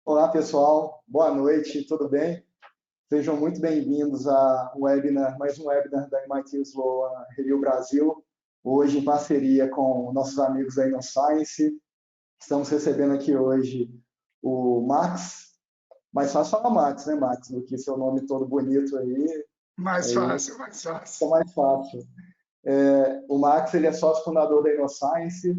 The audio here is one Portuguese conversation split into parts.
Olá, pessoal. Boa noite, tudo bem? Sejam muito bem-vindos a mais um webinar da MIT Sloan Review Brasil, hoje em parceria com nossos amigos da InnoScience. Estamos recebendo aqui hoje o Max, mais fácil falar Max, né, Max, do que seu nome todo bonito aí, Mais aí fácil, mais fica fácil. mais fácil. O Max, ele é sócio fundador da InnoScience.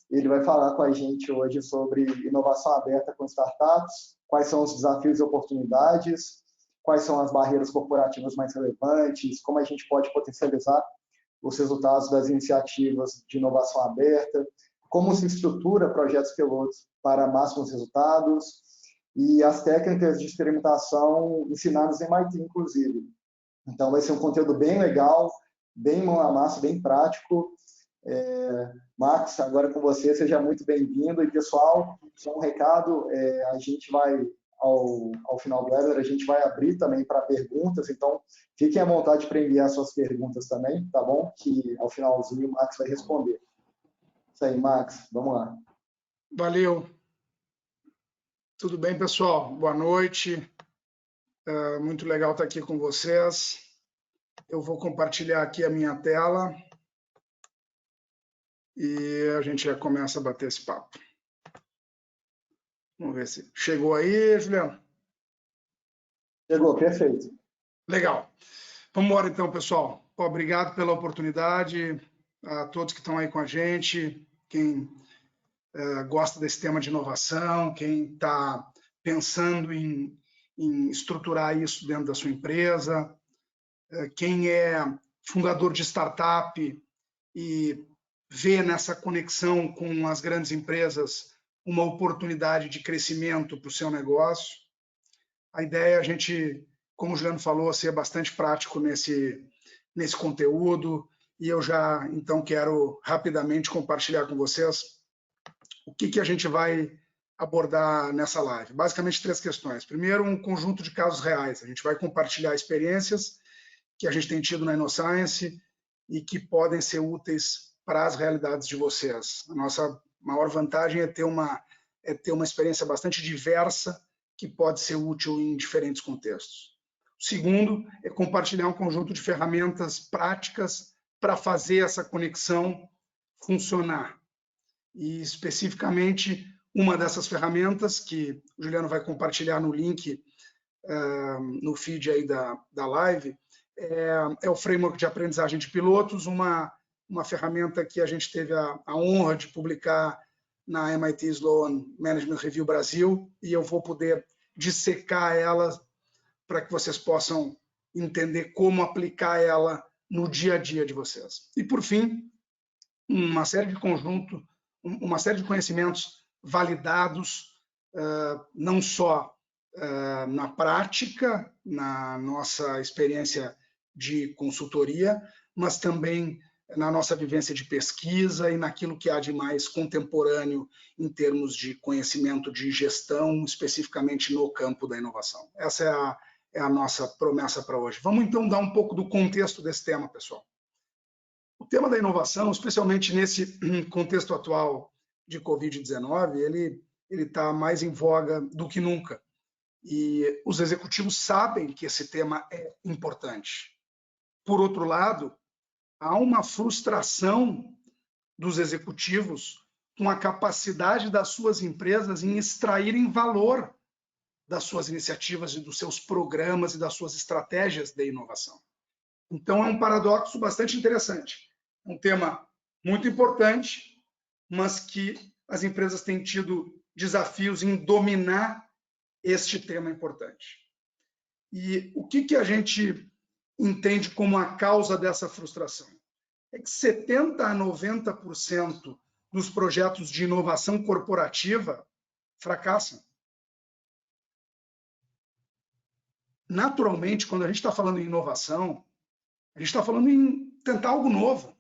Ele vai falar com a gente hoje sobre inovação aberta com startups, quais são os desafios e oportunidades, quais são as barreiras corporativas mais relevantes, como a gente pode potencializar os resultados das iniciativas de inovação aberta, como se estrutura projetos pilotos para máximos resultados e as técnicas de experimentação ensinadas em MIT, inclusive. Então, vai ser um conteúdo bem legal, bem mão na massa, bem prático. Max, agora com você, seja muito bem-vindo. E, pessoal, só um recado, a gente vai, ao final do webinar, a gente vai abrir também para perguntas, então fiquem à vontade para enviar suas perguntas também, tá bom? Que ao finalzinho o Max vai responder. Isso aí, Max, vamos lá. Valeu. Tudo bem, pessoal? Boa noite. Muito legal estar aqui com vocês. Eu vou compartilhar aqui a minha tela e a gente já começa a bater esse papo. Vamos ver se chegou aí, Juliano. Chegou, perfeito. Legal. Vamos embora então, pessoal. Obrigado pela oportunidade, a todos que estão aí com a gente, quem gosta desse tema de inovação, quem está pensando em estruturar isso dentro da sua empresa, quem é fundador de startup e vê nessa conexão com as grandes empresas uma oportunidade de crescimento para o seu negócio. A ideia é a gente, como o Juliano falou, ser bastante prático nesse conteúdo, e eu já, então, quero rapidamente compartilhar com vocês o que a gente vai abordar nessa live. Basicamente, 3 questões. Primeiro, um conjunto de casos reais. A gente vai compartilhar experiências que a gente tem tido na InnoScience e que podem ser úteis para as realidades de vocês. A nossa maior vantagem é ter uma experiência bastante diversa que pode ser útil em diferentes contextos. O segundo é compartilhar um conjunto de ferramentas práticas para fazer essa conexão funcionar. E, especificamente, uma dessas ferramentas que o Juliano vai compartilhar no link, no feed aí da live, é o Framework de Aprendizagem de Pilotos, uma ferramenta que a gente teve a honra de publicar na MIT Sloan Management Review Brasil, e eu vou poder dissecar ela para que vocês possam entender como aplicar ela no dia a dia de vocês. E, por fim, uma série de conhecimentos validados, não só na prática, na nossa experiência de consultoria, mas também na nossa vivência de pesquisa e naquilo que há de mais contemporâneo em termos de conhecimento de gestão, especificamente no campo da inovação. Essa é a nossa promessa para hoje. Vamos então dar um pouco do contexto desse tema, pessoal. O tema da inovação, especialmente nesse contexto atual de Covid-19, ele está mais em voga do que nunca. E os executivos sabem que esse tema é importante. Por outro lado, há uma frustração dos executivos com a capacidade das suas empresas em extraírem valor das suas iniciativas e dos seus programas e das suas estratégias de inovação. Então, é um paradoxo bastante interessante. Um tema muito importante, mas que as empresas têm tido desafios em dominar este tema importante. E o que a gente entende como a causa dessa frustração? É que 70% a 90% dos projetos de inovação corporativa fracassam. Naturalmente, quando a gente está falando em inovação, a gente está falando em tentar algo novo.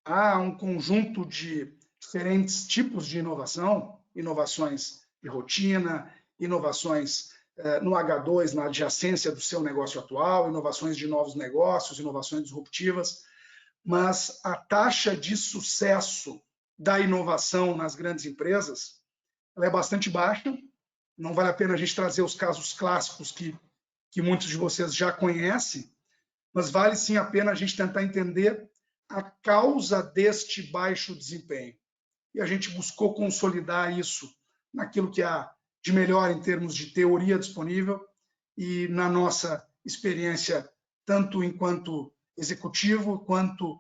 Há um conjunto de diferentes tipos de inovação, inovações de rotina, inovações no H2, na adjacência do seu negócio atual, inovações de novos negócios, inovações disruptivas, mas a taxa de sucesso da inovação nas grandes empresas ela é bastante baixa, não vale a pena a gente trazer os casos clássicos que muitos de vocês já conhecem, mas vale sim a pena a gente tentar entender a causa deste baixo desempenho. E a gente buscou consolidar isso naquilo que há de melhor em termos de teoria disponível e na nossa experiência, tanto enquanto executivo, quanto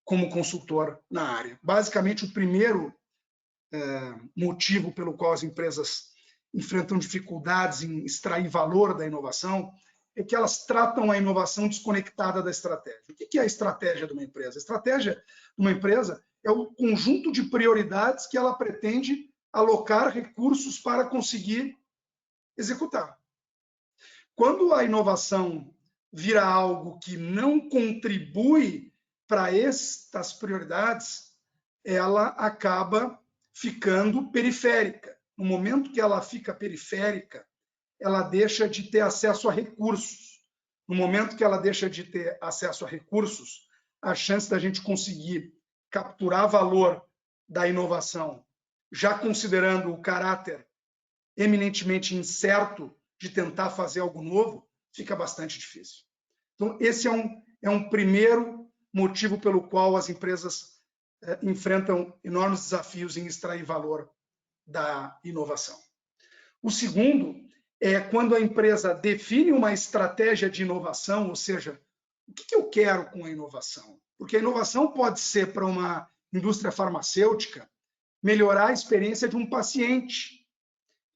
como consultor na área. Basicamente, o primeiro motivo pelo qual as empresas enfrentam dificuldades em extrair valor da inovação é que elas tratam a inovação desconectada da estratégia. O que é a estratégia de uma empresa? A estratégia de uma empresa é o conjunto de prioridades que ela pretende alocar recursos para conseguir executar. Quando a inovação vira algo que não contribui para estas prioridades, ela acaba ficando periférica. No momento que ela fica periférica, ela deixa de ter acesso a recursos. No momento que ela deixa de ter acesso a recursos, a chance da gente conseguir capturar valor da inovação, já considerando o caráter eminentemente incerto de tentar fazer algo novo, fica bastante difícil. Então, esse é um primeiro motivo pelo qual as empresas enfrentam enormes desafios em extrair valor da inovação. O segundo é quando a empresa define uma estratégia de inovação, ou seja, o que eu quero com a inovação? Porque a inovação pode ser para uma indústria farmacêutica melhorar a experiência de um paciente.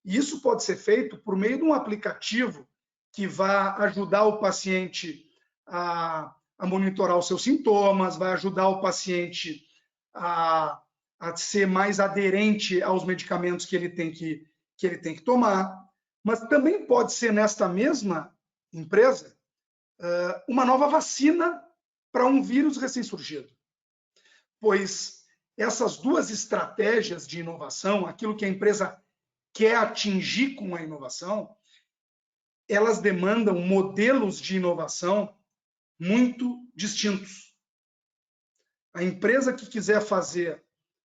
E isso pode ser feito por meio de um aplicativo que vai ajudar o paciente a monitorar os seus sintomas, vai ajudar o paciente a ser mais aderente aos medicamentos que ele tem que tomar. Mas também pode ser nesta mesma empresa uma nova vacina para um vírus recém-surgido. Pois essas duas estratégias de inovação, aquilo que a empresa quer atingir com a inovação, elas demandam modelos de inovação muito distintos. A empresa que quiser fazer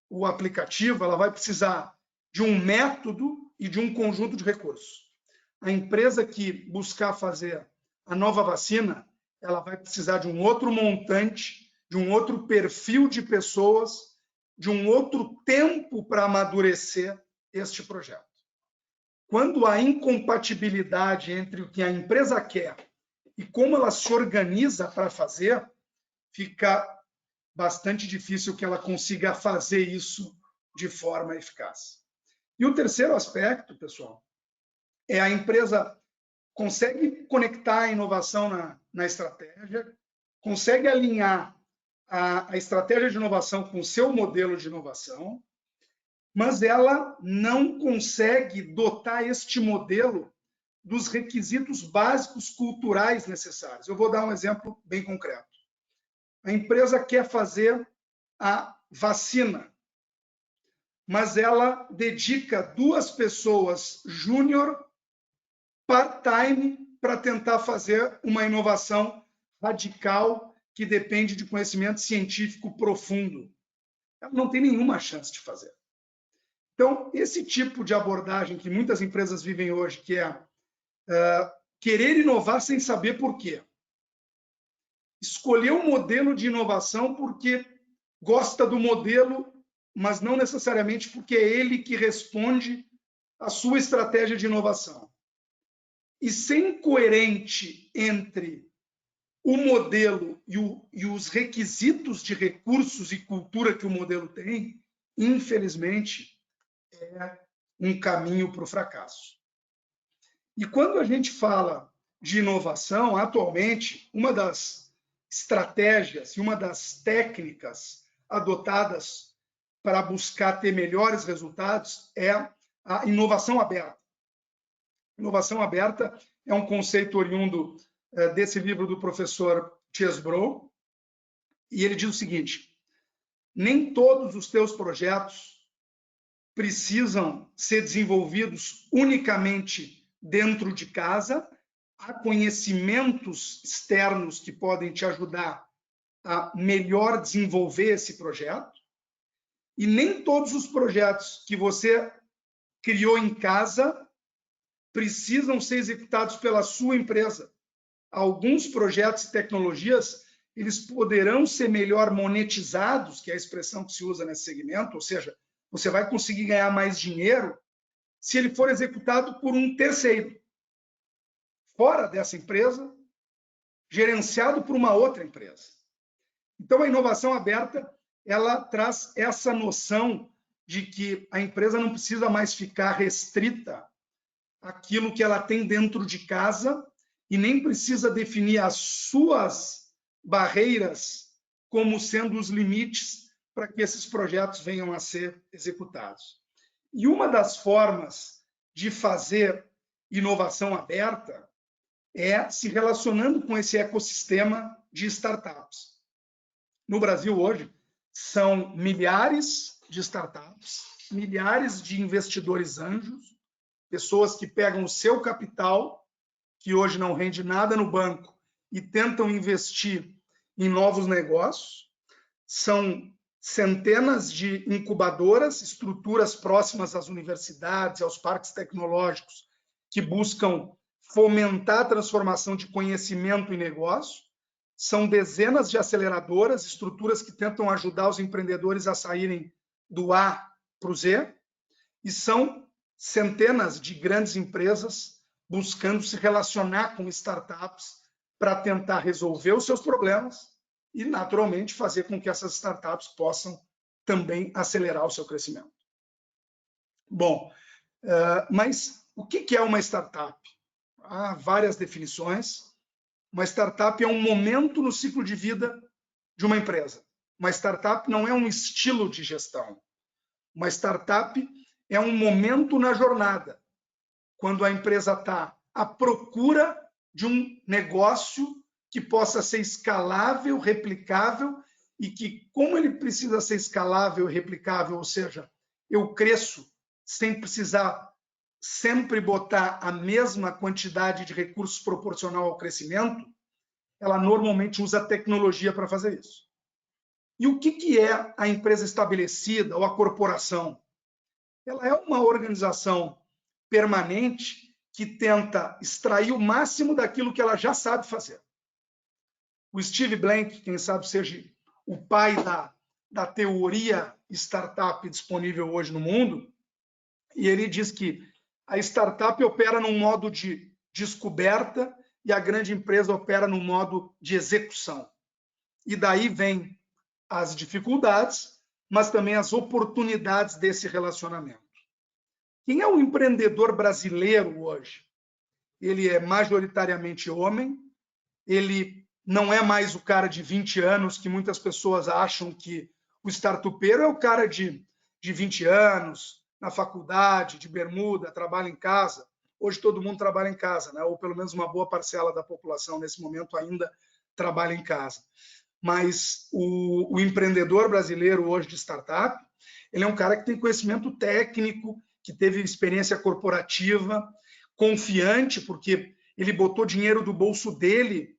o aplicativo, ela vai precisar de um método e de um conjunto de recursos. A empresa que buscar fazer a nova vacina, ela vai precisar de um outro montante, de um outro perfil de pessoas, de um outro tempo para amadurecer este projeto. Quando há incompatibilidade entre o que a empresa quer e como ela se organiza para fazer, fica bastante difícil que ela consiga fazer isso de forma eficaz. E o terceiro aspecto, pessoal, é a empresa consegue conectar a inovação na estratégia, consegue alinhar a estratégia de inovação com o seu modelo de inovação, mas ela não consegue dotar este modelo dos requisitos básicos culturais necessários. Eu vou dar um exemplo bem concreto. A empresa quer fazer a vacina, mas ela dedica 2 pessoas júnior part-time para tentar fazer uma inovação radical que depende de conhecimento científico profundo. Ela não tem nenhuma chance de fazer. Então, esse tipo de abordagem que muitas empresas vivem hoje, que é querer inovar sem saber por quê. Escolher um modelo de inovação porque gosta do modelo, mas não necessariamente porque é ele que responde à sua estratégia de inovação. E ser coerente entre o modelo e os requisitos de recursos e cultura que o modelo tem, infelizmente, é um caminho para o fracasso. E quando a gente fala de inovação, atualmente, uma das estratégias e uma das técnicas adotadas para buscar ter melhores resultados é a inovação aberta. Inovação aberta é um conceito oriundo desse livro do professor Chesbrough, e ele diz o seguinte: nem todos os teus projetos precisam ser desenvolvidos unicamente dentro de casa. Há conhecimentos externos que podem te ajudar a melhor desenvolver esse projeto, e nem todos os projetos que você criou em casa precisam ser executados pela sua empresa. Alguns projetos e tecnologias, eles poderão ser melhor monetizados, que é a expressão que se usa nesse segmento, ou seja, você vai conseguir ganhar mais dinheiro se ele for executado por um terceiro, fora dessa empresa, gerenciado por uma outra empresa. Então, a inovação aberta, ela traz essa noção de que a empresa não precisa mais ficar restrita àquilo que ela tem dentro de casa e nem precisa definir as suas barreiras como sendo os limites para que esses projetos venham a ser executados. E uma das formas de fazer inovação aberta é se relacionando com esse ecossistema de startups. No Brasil, hoje, são milhares de startups, milhares de investidores anjos, pessoas que pegam o seu capital, que hoje não rende nada no banco, e tentam investir em novos negócios. São centenas de incubadoras, estruturas próximas às universidades, aos parques tecnológicos, que buscam fomentar a transformação de conhecimento em negócio. São dezenas de aceleradoras, estruturas que tentam ajudar os empreendedores a saírem do A para o Z. E são centenas de grandes empresas buscando se relacionar com startups para tentar resolver os seus problemas e, naturalmente, fazer com que essas startups possam também acelerar o seu crescimento. Bom, mas o que é uma startup? Há várias definições. Uma startup é um momento no ciclo de vida de uma empresa. Uma startup não é um estilo de gestão. Uma startup é um momento na jornada, quando a empresa está à procura de um negócio que possa ser escalável, replicável, e que, como ele precisa ser escalável e replicável, ou seja, eu cresço sem precisar sempre botar a mesma quantidade de recursos proporcional ao crescimento, ela normalmente usa tecnologia para fazer isso. E o que é a empresa estabelecida ou a corporação? Ela é uma organização permanente que tenta extrair o máximo daquilo que ela já sabe fazer. O Steve Blank, quem sabe seja o pai da teoria startup disponível hoje no mundo, e ele diz que a startup opera num modo de descoberta e a grande empresa opera num modo de execução. E daí vem as dificuldades, mas também as oportunidades desse relacionamento. Quem é o empreendedor brasileiro hoje? Ele é majoritariamente homem, ele não é mais o cara de 20 anos, que muitas pessoas acham que o startupeiro é o cara de 20 anos, na faculdade, de bermuda, trabalha em casa. Hoje todo mundo trabalha em casa, né? Ou pelo menos uma boa parcela da população nesse momento ainda trabalha em casa. Mas o empreendedor brasileiro hoje de startup, ele é um cara que tem conhecimento técnico, que teve experiência corporativa, confiante, porque ele botou dinheiro do bolso dele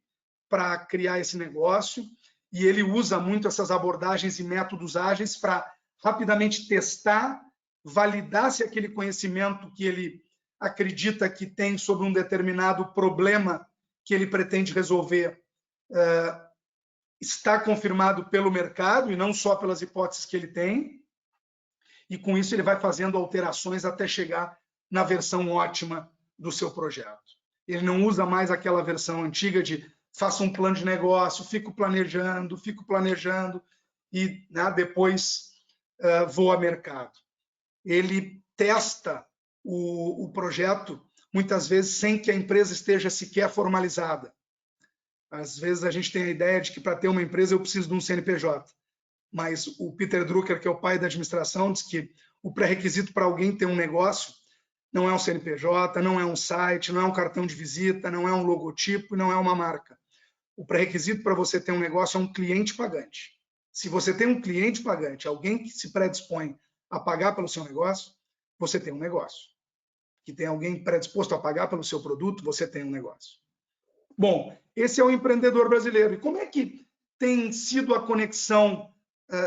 para criar esse negócio, e ele usa muito essas abordagens e métodos ágeis para rapidamente testar, validar se aquele conhecimento que ele acredita que tem sobre um determinado problema que ele pretende resolver está confirmado pelo mercado e não só pelas hipóteses que ele tem. E com isso ele vai fazendo alterações até chegar na versão ótima do seu projeto. Ele não usa mais aquela versão antiga de faça um plano de negócio, fico planejando e depois vou ao mercado. Ele testa o projeto muitas vezes sem que a empresa esteja sequer formalizada. Às vezes a gente tem a ideia de que para ter uma empresa eu preciso de um CNPJ. Mas o Peter Drucker, que é o pai da administração, diz que o pré-requisito para alguém ter um negócio não é um CNPJ, não é um site, não é um cartão de visita, não é um logotipo, não é uma marca. O pré-requisito para você ter um negócio é um cliente pagante. Se você tem um cliente pagante, alguém que se predispõe a pagar pelo seu negócio, você tem um negócio. Que tem alguém predisposto a pagar pelo seu produto, você tem um negócio. Bom, esse é o empreendedor brasileiro. E como é que tem sido a conexão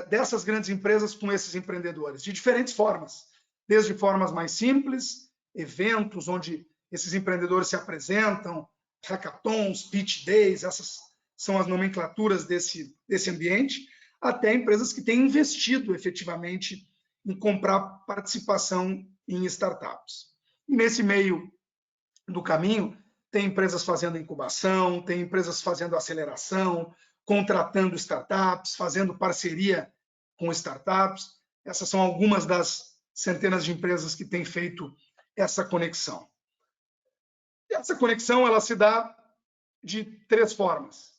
dessas grandes empresas com esses empreendedores? De diferentes formas. Desde formas mais simples, eventos onde esses empreendedores se apresentam, hackathons, pitch days, essas são as nomenclaturas desse ambiente, até empresas que têm investido efetivamente em comprar participação em startups. E nesse meio do caminho, tem empresas fazendo incubação, tem empresas fazendo aceleração, contratando startups, fazendo parceria com startups. Essas são algumas das centenas de empresas que têm feito essa conexão. E essa conexão ela se dá de 3 formas.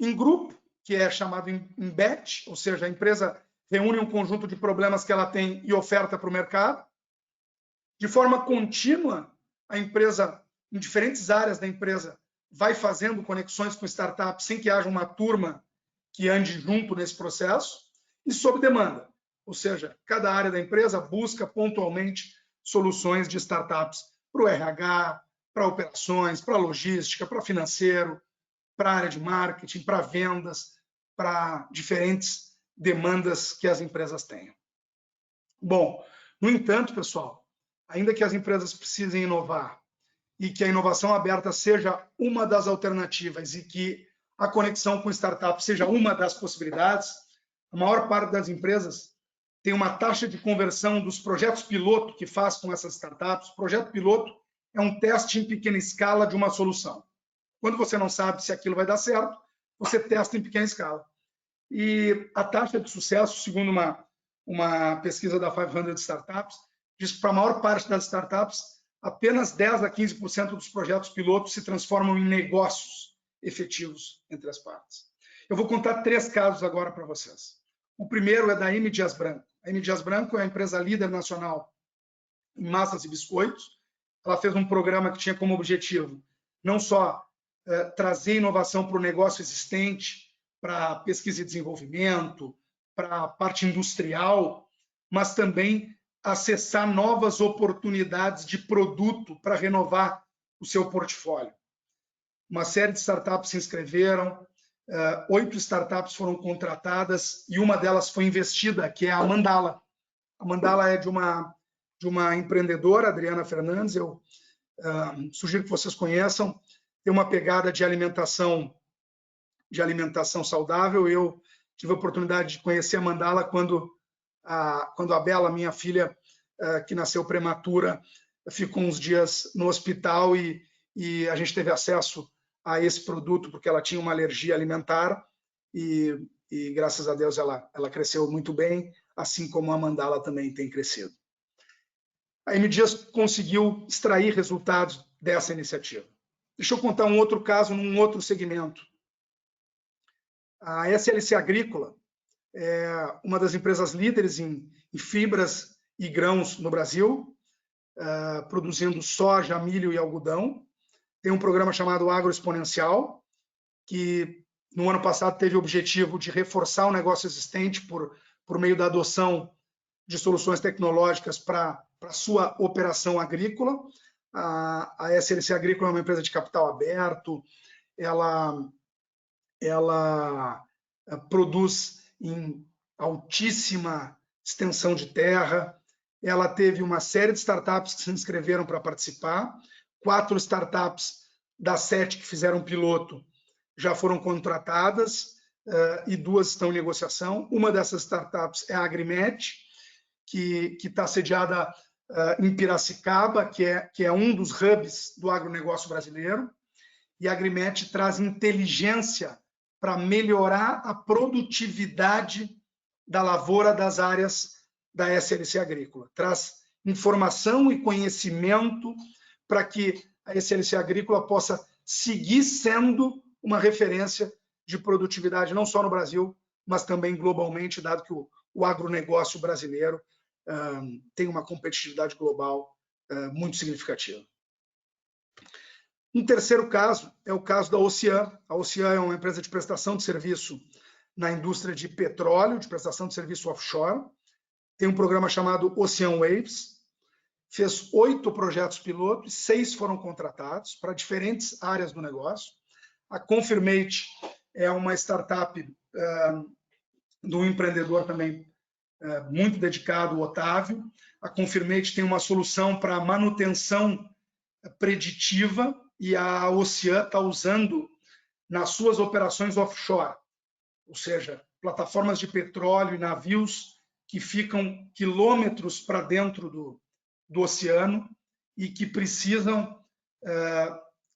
Em grupo, que é chamado em batch, ou seja, a empresa reúne um conjunto de problemas que ela tem e oferta para o mercado. De forma contínua, a empresa, em diferentes áreas da empresa, vai fazendo conexões com startups sem que haja uma turma que ande junto nesse processo. E sob demanda, ou seja, cada área da empresa busca pontualmente soluções de startups para o RH, para operações, para logística, para financeiro, para a área de marketing, para vendas, para diferentes demandas que as empresas tenham. Bom, no entanto, pessoal, ainda que as empresas precisem inovar e que a inovação aberta seja uma das alternativas e que a conexão com startups seja uma das possibilidades, a maior parte das empresas tem uma taxa de conversão dos projetos piloto que faz com essas startups. O projeto piloto é um teste em pequena escala de uma solução. Quando você não sabe se aquilo vai dar certo, você testa em pequena escala. E a taxa de sucesso, segundo uma pesquisa da 500 Startups, diz que para a maior parte das startups, apenas 10 a 15% dos projetos pilotos se transformam em negócios efetivos entre as partes. Eu vou contar 3 casos agora para vocês. O primeiro é da M. Dias Branco. A M. Dias Branco é a empresa líder nacional em massas e biscoitos. Ela fez um programa que tinha como objetivo não só trazer inovação para o negócio existente, para pesquisa e desenvolvimento, para a parte industrial, mas também acessar novas oportunidades de produto para renovar o seu portfólio. Uma série de startups se inscreveram, 8 startups foram contratadas e uma delas foi investida, que é a Mandala. A Mandala é de uma empreendedora, Adriana Fernandes. Eu sugiro que vocês conheçam. Tem uma pegada de alimentação saudável. Eu tive a oportunidade de conhecer a Mandala quando a Bela, minha filha, que nasceu prematura, ficou uns dias no hospital e a gente teve acesso a esse produto porque ela tinha uma alergia alimentar e graças a Deus ela cresceu muito bem, assim como a Mandala também tem crescido. A M. Dias conseguiu extrair resultados dessa iniciativa. Deixa eu contar um outro caso num outro segmento. A SLC Agrícola é uma das empresas líderes em fibras e grãos no Brasil, produzindo soja, milho e algodão. Tem um programa chamado Agro Exponencial, que no ano passado teve o objetivo de reforçar o negócio existente por meio da adoção de soluções tecnológicas para a sua operação agrícola. A SLC Agrícola é uma empresa de capital aberto, ela produz em altíssima extensão de terra. Ela teve uma série de startups que se inscreveram para participar. 4 startups das 7 que fizeram piloto já foram contratadas e 2 estão em negociação. Uma dessas startups é a Agrimet, que está sediada em Piracicaba, que é um dos hubs do agronegócio brasileiro. E a Agrimet traz inteligência para melhorar a produtividade da lavoura das áreas da SLC Agrícola. Traz informação e conhecimento para que a SLC Agrícola possa seguir sendo uma referência de produtividade, não só no Brasil, mas também globalmente, dado que o agronegócio brasileiro tem uma competitividade global muito significativa. Um terceiro caso é o caso da Ocean. A Ocean é uma empresa de prestação de serviço na indústria de petróleo, de prestação de serviço offshore. Tem um programa chamado Ocean Waves. Fez 8 projetos piloto e 6 foram contratados para diferentes áreas do negócio. A Confirmate é uma startup de um empreendedor também muito dedicado, o Otávio. A Confirmate tem uma solução para manutenção preditiva e a Ocean está usando nas suas operações offshore, ou seja, plataformas de petróleo e navios que ficam quilômetros para dentro do oceano e que precisam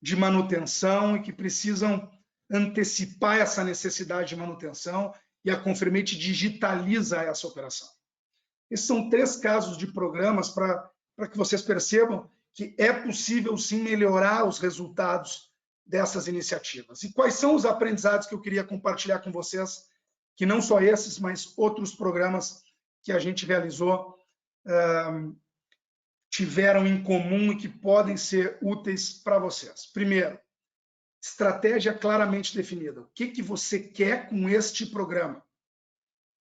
de manutenção e que precisam antecipar essa necessidade de manutenção, e a Confirmate digitaliza essa operação. Esses são 3 casos de programas para que vocês percebam que é possível sim melhorar os resultados dessas iniciativas. E quais são os aprendizados que eu queria compartilhar com vocês, que não só esses, mas outros programas que a gente realizou tiveram em comum e que podem ser úteis para vocês. Primeiro, estratégia claramente definida. O que você quer com este programa?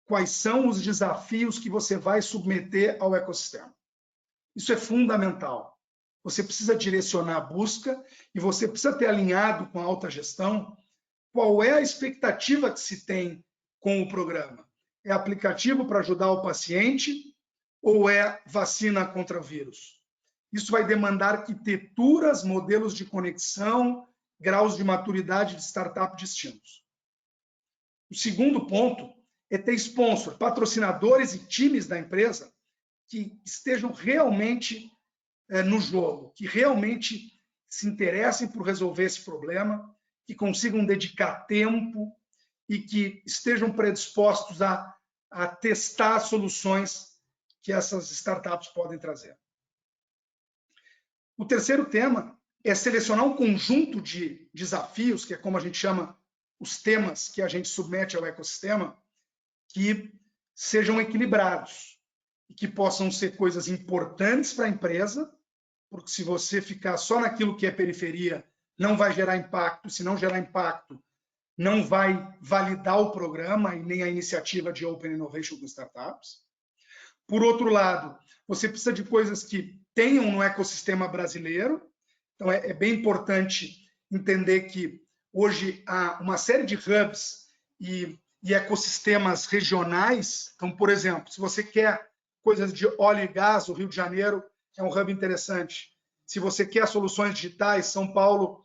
Quais são os desafios que você vai submeter ao ecossistema? Isso é fundamental. Você precisa direcionar a busca e você precisa ter alinhado com a alta gestão qual é a expectativa que se tem com o programa. É aplicativo para ajudar o paciente ou é vacina contra o vírus? Isso vai demandar arquiteturas, modelos de conexão, graus de maturidade de startup distintos. O segundo ponto é ter sponsor, patrocinadores e times da empresa que estejam realmente no jogo, que realmente se interessem por resolver esse problema, que consigam dedicar tempo e que estejam predispostos a testar soluções que essas startups podem trazer. O terceiro tema é selecionar um conjunto de desafios, que é como a gente chama os temas que a gente submete ao ecossistema, que sejam equilibrados e que possam ser coisas importantes para a empresa, porque se você ficar só naquilo que é periferia, não vai gerar impacto. Se não gerar impacto, não vai validar o programa e nem a iniciativa de Open Innovation com startups. Por outro lado, você precisa de coisas que tenham no ecossistema brasileiro. Então, é bem importante entender que hoje há uma série de hubs e ecossistemas regionais. Então, por exemplo, se você quer coisas de óleo e gás, o Rio de Janeiro é um hub interessante. Se você quer soluções digitais, São Paulo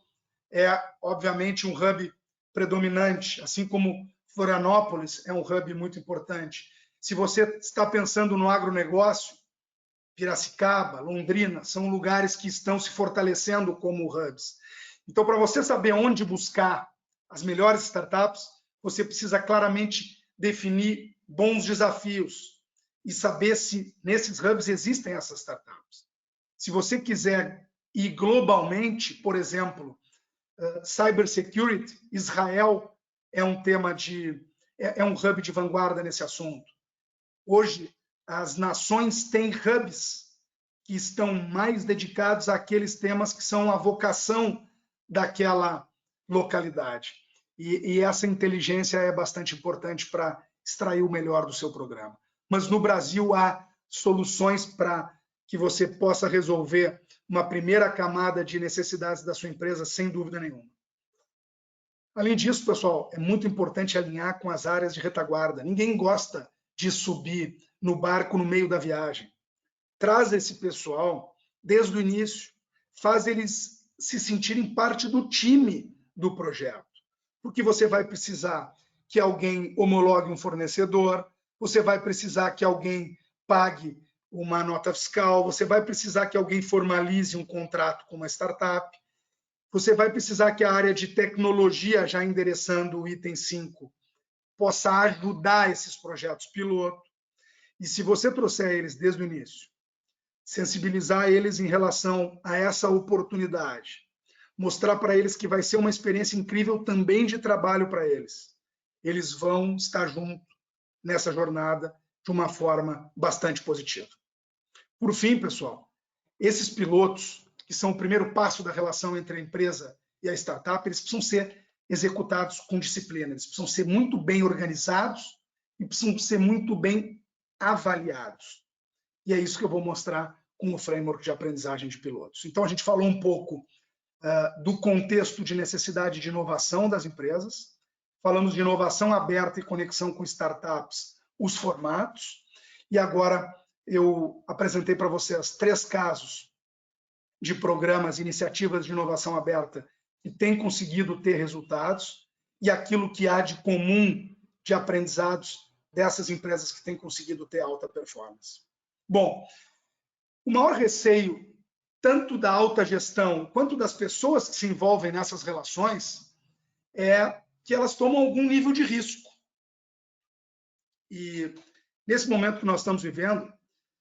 é, obviamente, um hub predominante, assim como Florianópolis é um hub muito importante. Se você está pensando no agronegócio, Piracicaba, Londrina, são lugares que estão se fortalecendo como hubs. Então, para você saber onde buscar as melhores startups, você precisa claramente definir bons desafios e saber se nesses hubs existem essas startups. Se você quiser ir globalmente, por exemplo, cybersecurity, Israel é um tema é um hub de vanguarda nesse assunto. Hoje, as nações têm hubs que estão mais dedicados àqueles temas que são a vocação daquela localidade. E essa inteligência é bastante importante para extrair o melhor do seu programa. Mas no Brasil há soluções para que você possa resolver uma primeira camada de necessidades da sua empresa, sem dúvida nenhuma. Além disso, pessoal, é muito importante alinhar com as áreas de retaguarda. Ninguém gosta de subir no barco no meio da viagem. Traz esse pessoal desde o início, faz eles se sentirem parte do time do projeto, porque você vai precisar que alguém homologue um fornecedor, você vai precisar que alguém pague uma nota fiscal, você vai precisar que alguém formalize um contrato com uma startup, você vai precisar que a área de tecnologia, já endereçando o item 5, possa ajudar esses projetos piloto. E se você trouxer eles desde o início, sensibilizar eles em relação a essa oportunidade, mostrar para eles que vai ser uma experiência incrível também de trabalho para eles, eles vão estar junto nessa jornada de uma forma bastante positiva. Por fim, pessoal, esses pilotos, que são o primeiro passo da relação entre a empresa e a startup, eles precisam ser executados com disciplina, eles precisam ser muito bem organizados e precisam ser muito bem avaliados. E é isso que eu vou mostrar com o framework de aprendizagem de pilotos. Então, a gente falou um pouco do contexto de necessidade de inovação das empresas, falamos de inovação aberta e conexão com startups, os formatos, e agora eu apresentei para vocês 3 casos de programas, iniciativas de inovação aberta que têm conseguido ter resultados e aquilo que há de comum de aprendizados dessas empresas que têm conseguido ter alta performance. Bom, o maior receio, tanto da alta gestão quanto das pessoas que se envolvem nessas relações, é que elas tomam algum nível de risco. E nesse momento que nós estamos vivendo,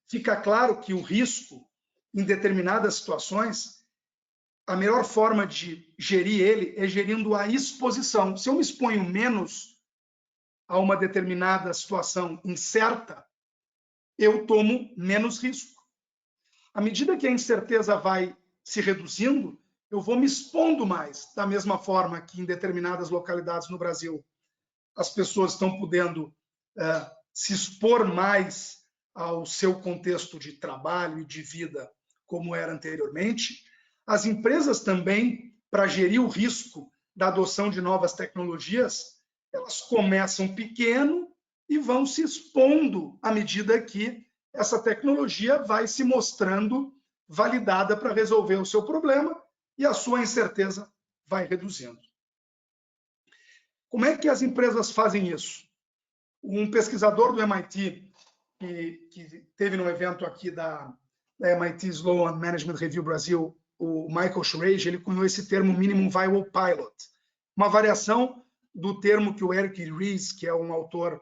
fica claro que o risco, em determinadas situações, a melhor forma de gerir ele é gerindo a exposição. Se eu me exponho menos a uma determinada situação incerta, eu tomo menos risco. À medida que a incerteza vai se reduzindo, eu vou me expondo mais. Da mesma forma que em determinadas localidades no Brasil, as pessoas estão podendo se expor mais ao seu contexto de trabalho e de vida, como era anteriormente. As empresas também, para gerir o risco da adoção de novas tecnologias, elas começam pequeno e vão se expondo à medida que essa tecnologia vai se mostrando validada para resolver o seu problema e a sua incerteza vai reduzindo. Como é que as empresas fazem isso? Um pesquisador do MIT, que teve no evento aqui da MIT Sloan Management Review Brasil, o Michael Schrage, ele cunhou esse termo Minimum Viable Pilot, uma variação do termo que o Eric Ries, que é um autor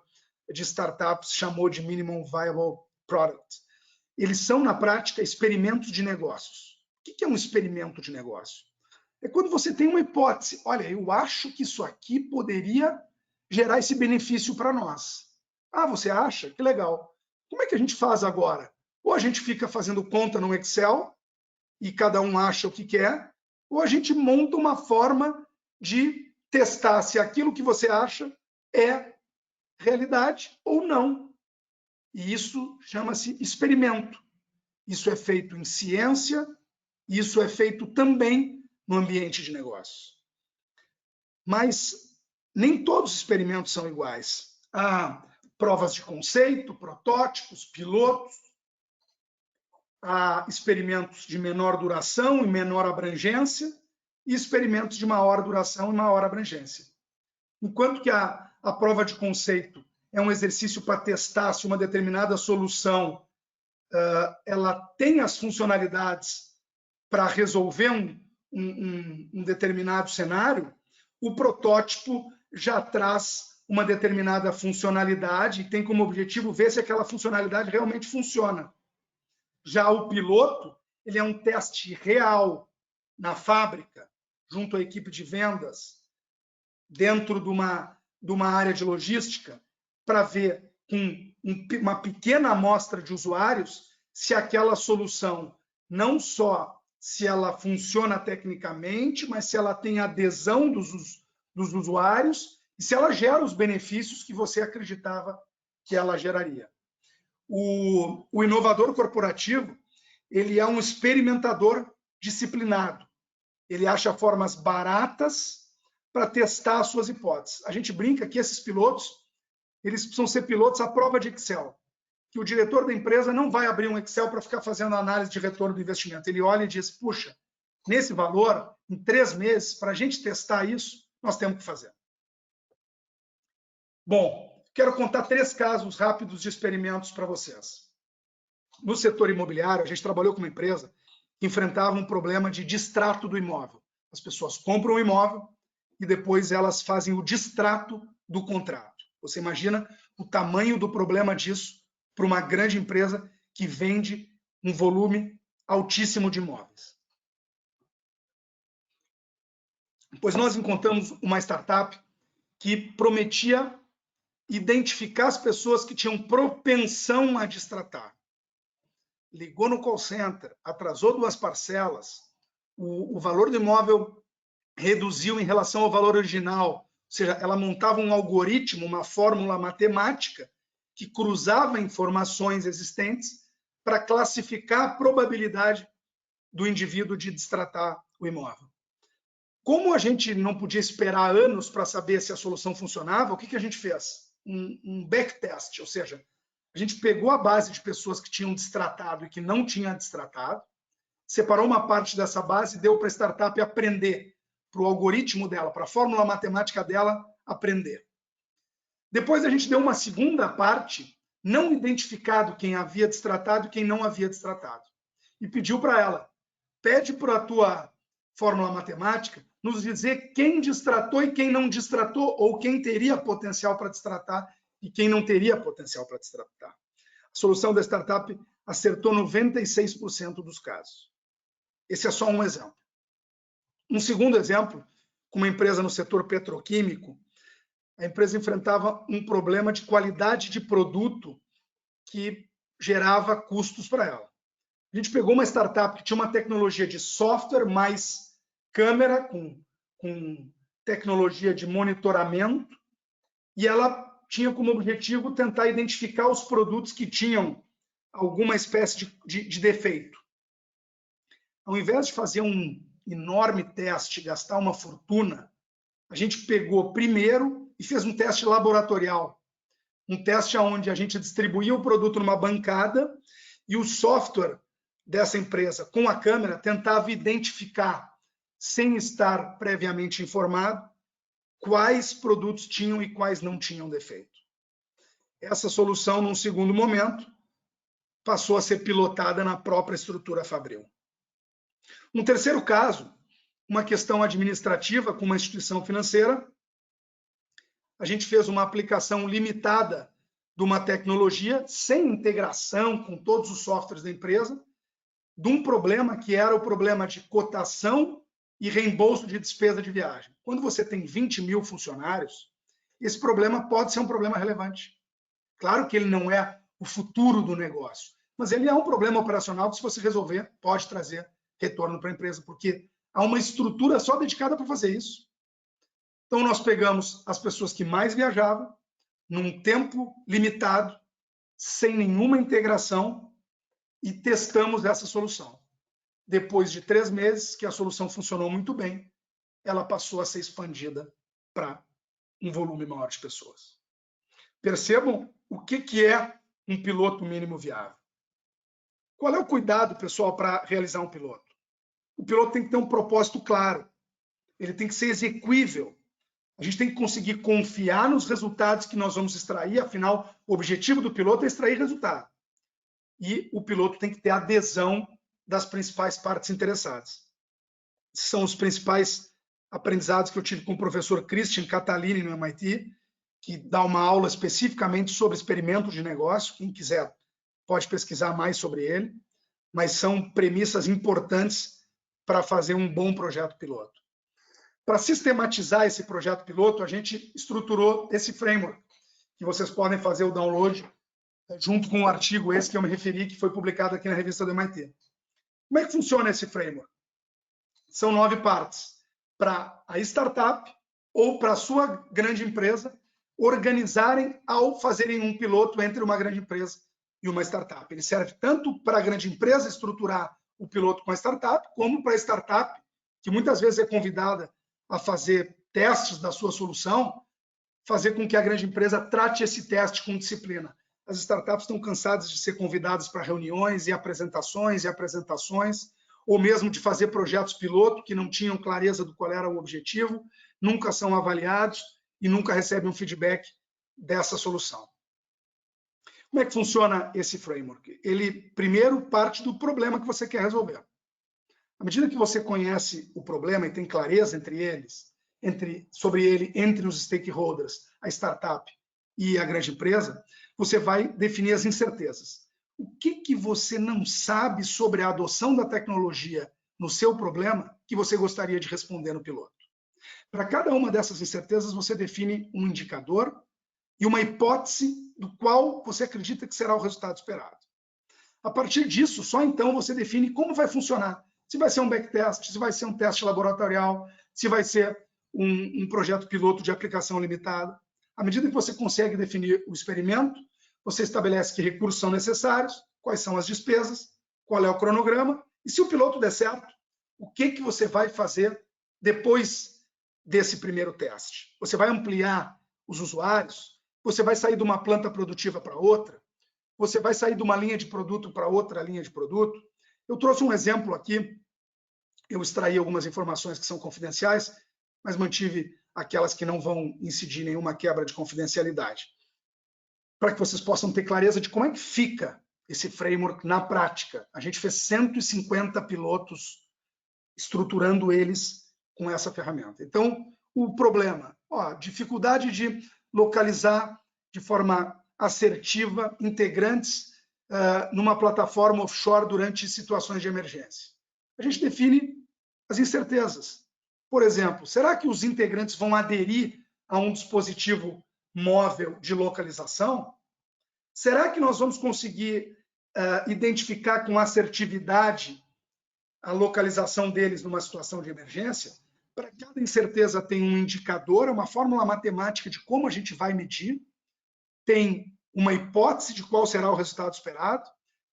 de startups, chamou de Minimum Viable Product. Eles são, na prática, experimentos de negócios. O que é um experimento de negócio? É quando você tem uma hipótese. Olha, eu acho que isso aqui poderia gerar esse benefício para nós. Ah, você acha? Que legal. Como é que a gente faz agora? Ou a gente fica fazendo conta no Excel e cada um acha o que quer, ou a gente monta uma forma de testar se aquilo que você acha é realidade ou não. E isso chama-se experimento. Isso é feito em ciência, isso é feito também no ambiente de negócio. Mas nem todos os experimentos são iguais. Há provas de conceito, protótipos, pilotos, há experimentos de menor duração e menor abrangência e experimentos de maior duração e maior abrangência. Enquanto que a prova de conceito é um exercício para testar se uma determinada solução ela tem as funcionalidades para resolver um determinado cenário, o protótipo já traz uma determinada funcionalidade e tem como objetivo ver se aquela funcionalidade realmente funciona. Já o piloto, ele é um teste real na fábrica, junto à equipe de vendas, dentro de uma área de logística, para ver com uma pequena amostra de usuários se aquela solução, não só se ela funciona tecnicamente, mas se ela tem adesão dos usuários e se ela gera os benefícios que você acreditava que ela geraria. O inovador corporativo, ele é um experimentador disciplinado. Ele acha formas baratas para testar as suas hipóteses. A gente brinca que esses pilotos, eles precisam ser pilotos à prova de Excel, que o diretor da empresa não vai abrir um Excel para ficar fazendo análise de retorno do investimento. Ele olha e diz, puxa, nesse valor, em 3 meses, para a gente testar isso, nós temos que fazer. Bom, quero contar 3 casos rápidos de experimentos para vocês. No setor imobiliário, a gente trabalhou com uma empresa que enfrentava um problema de distrato do imóvel. As pessoas compram o imóvel e depois elas fazem o distrato do contrato. Você imagina o tamanho do problema disso para uma grande empresa que vende um volume altíssimo de imóveis. Pois nós encontramos uma startup que prometia identificar as pessoas que tinham propensão a distratar. Ligou no call center, atrasou 2 parcelas, o valor do imóvel reduziu em relação ao valor original, ou seja, ela montava um algoritmo, uma fórmula matemática que cruzava informações existentes para classificar a probabilidade do indivíduo de distratar o imóvel. Como a gente não podia esperar anos para saber se a solução funcionava, o que a gente fez? Um backtest, ou seja, a gente pegou a base de pessoas que tinham distratado e que não tinham distratado, separou uma parte dessa base e deu para a startup aprender, para o algoritmo dela, para a fórmula matemática dela aprender. Depois a gente deu uma segunda parte, não identificado quem havia destratado e quem não havia destratado. E pediu para ela, pede para a tua fórmula matemática nos dizer quem destratou e quem não destratou, ou quem teria potencial para destratar e quem não teria potencial para destratar. A solução da startup acertou 96% dos casos. Esse é só um exemplo. Um segundo exemplo, com uma empresa no setor petroquímico, a empresa enfrentava um problema de qualidade de produto que gerava custos para ela. A gente pegou uma startup que tinha uma tecnologia de software mais câmera, com tecnologia de monitoramento, e ela tinha como objetivo tentar identificar os produtos que tinham alguma espécie de defeito. Ao invés de fazer um enorme teste, gastar uma fortuna, a gente pegou primeiro e fez um teste laboratorial. Um teste onde a gente distribuía o produto numa bancada e o software dessa empresa, com a câmera, tentava identificar, sem estar previamente informado, quais produtos tinham e quais não tinham defeito. Essa solução, num segundo momento, passou a ser pilotada na própria estrutura Fabril. Um terceiro caso, uma questão administrativa com uma instituição financeira, a gente fez uma aplicação limitada de uma tecnologia sem integração com todos os softwares da empresa, de um problema que era o problema de cotação e reembolso de despesa de viagem. Quando você tem 20 mil funcionários, esse problema pode ser um problema relevante. Claro que ele não é o futuro do negócio, mas ele é um problema operacional que, se você resolver, pode trazer retorno para a empresa, porque há uma estrutura só dedicada para fazer isso. Então, nós pegamos as pessoas que mais viajavam, num tempo limitado, sem nenhuma integração, e testamos essa solução. Depois de 3 meses, que a solução funcionou muito bem, ela passou a ser expandida para um volume maior de pessoas. Percebam o que é um piloto mínimo viável. Qual é o cuidado, pessoal, para realizar um piloto? O piloto tem que ter um propósito claro. Ele tem que ser execuível. A gente tem que conseguir confiar nos resultados que nós vamos extrair, afinal, o objetivo do piloto é extrair resultado. E o piloto tem que ter adesão das principais partes interessadas. Esses são os principais aprendizados que eu tive com o professor Christian Catalini no MIT, que dá uma aula especificamente sobre experimento de negócio. Quem quiser pode pesquisar mais sobre ele, mas são premissas importantes para fazer um bom projeto piloto. Para sistematizar esse projeto piloto, a gente estruturou esse framework, que vocês podem fazer o download junto com o artigo esse que eu me referi, que foi publicado aqui na revista do MIT. Como é que funciona esse framework? São 9 partes. Para a startup ou para a sua grande empresa organizarem ao fazerem um piloto entre uma grande empresa e uma startup. Ele serve tanto para a grande empresa estruturar o piloto com a startup, como para a startup, que muitas vezes é convidada a fazer testes da sua solução, fazer com que a grande empresa trate esse teste com disciplina. As startups estão cansadas de ser convidadas para reuniões e apresentações, ou mesmo de fazer projetos piloto que não tinham clareza do qual era o objetivo, nunca são avaliados e nunca recebem um feedback dessa solução. Como é que funciona esse framework? Ele, primeiro, parte do problema que você quer resolver. À medida que você conhece o problema e tem clareza sobre ele entre os stakeholders, a startup e a grande empresa, você vai definir as incertezas. O que você não sabe sobre a adoção da tecnologia no seu problema que você gostaria de responder no piloto? Para cada uma dessas incertezas, você define um indicador e uma hipótese do qual você acredita que será o resultado esperado. A partir disso, só então você define como vai funcionar. Se vai ser um backtest, se vai ser um teste laboratorial, se vai ser um projeto piloto de aplicação limitada. À medida que você consegue definir o experimento, você estabelece que recursos são necessários, quais são as despesas, qual é o cronograma, e se o piloto der certo, o que você vai fazer depois desse primeiro teste? Você vai ampliar os usuários? Você vai sair de uma planta produtiva para outra? Você vai sair de uma linha de produto para outra linha de produto? Eu trouxe um exemplo aqui, eu extraí algumas informações que são confidenciais, mas mantive aquelas que não vão incidir em nenhuma quebra de confidencialidade, para que vocês possam ter clareza de como é que fica esse framework na prática. A gente fez 150 pilotos estruturando eles com essa ferramenta. Então, o problema, dificuldade de localizar de forma assertiva integrantes numa plataforma offshore durante situações de emergência. A gente define as incertezas. Por exemplo, será que os integrantes vão aderir a um dispositivo móvel de localização? Será que nós vamos conseguir identificar com assertividade a localização deles numa situação de emergência? Para cada incerteza tem um indicador, uma fórmula matemática de como a gente vai medir, tem uma hipótese de qual será o resultado esperado,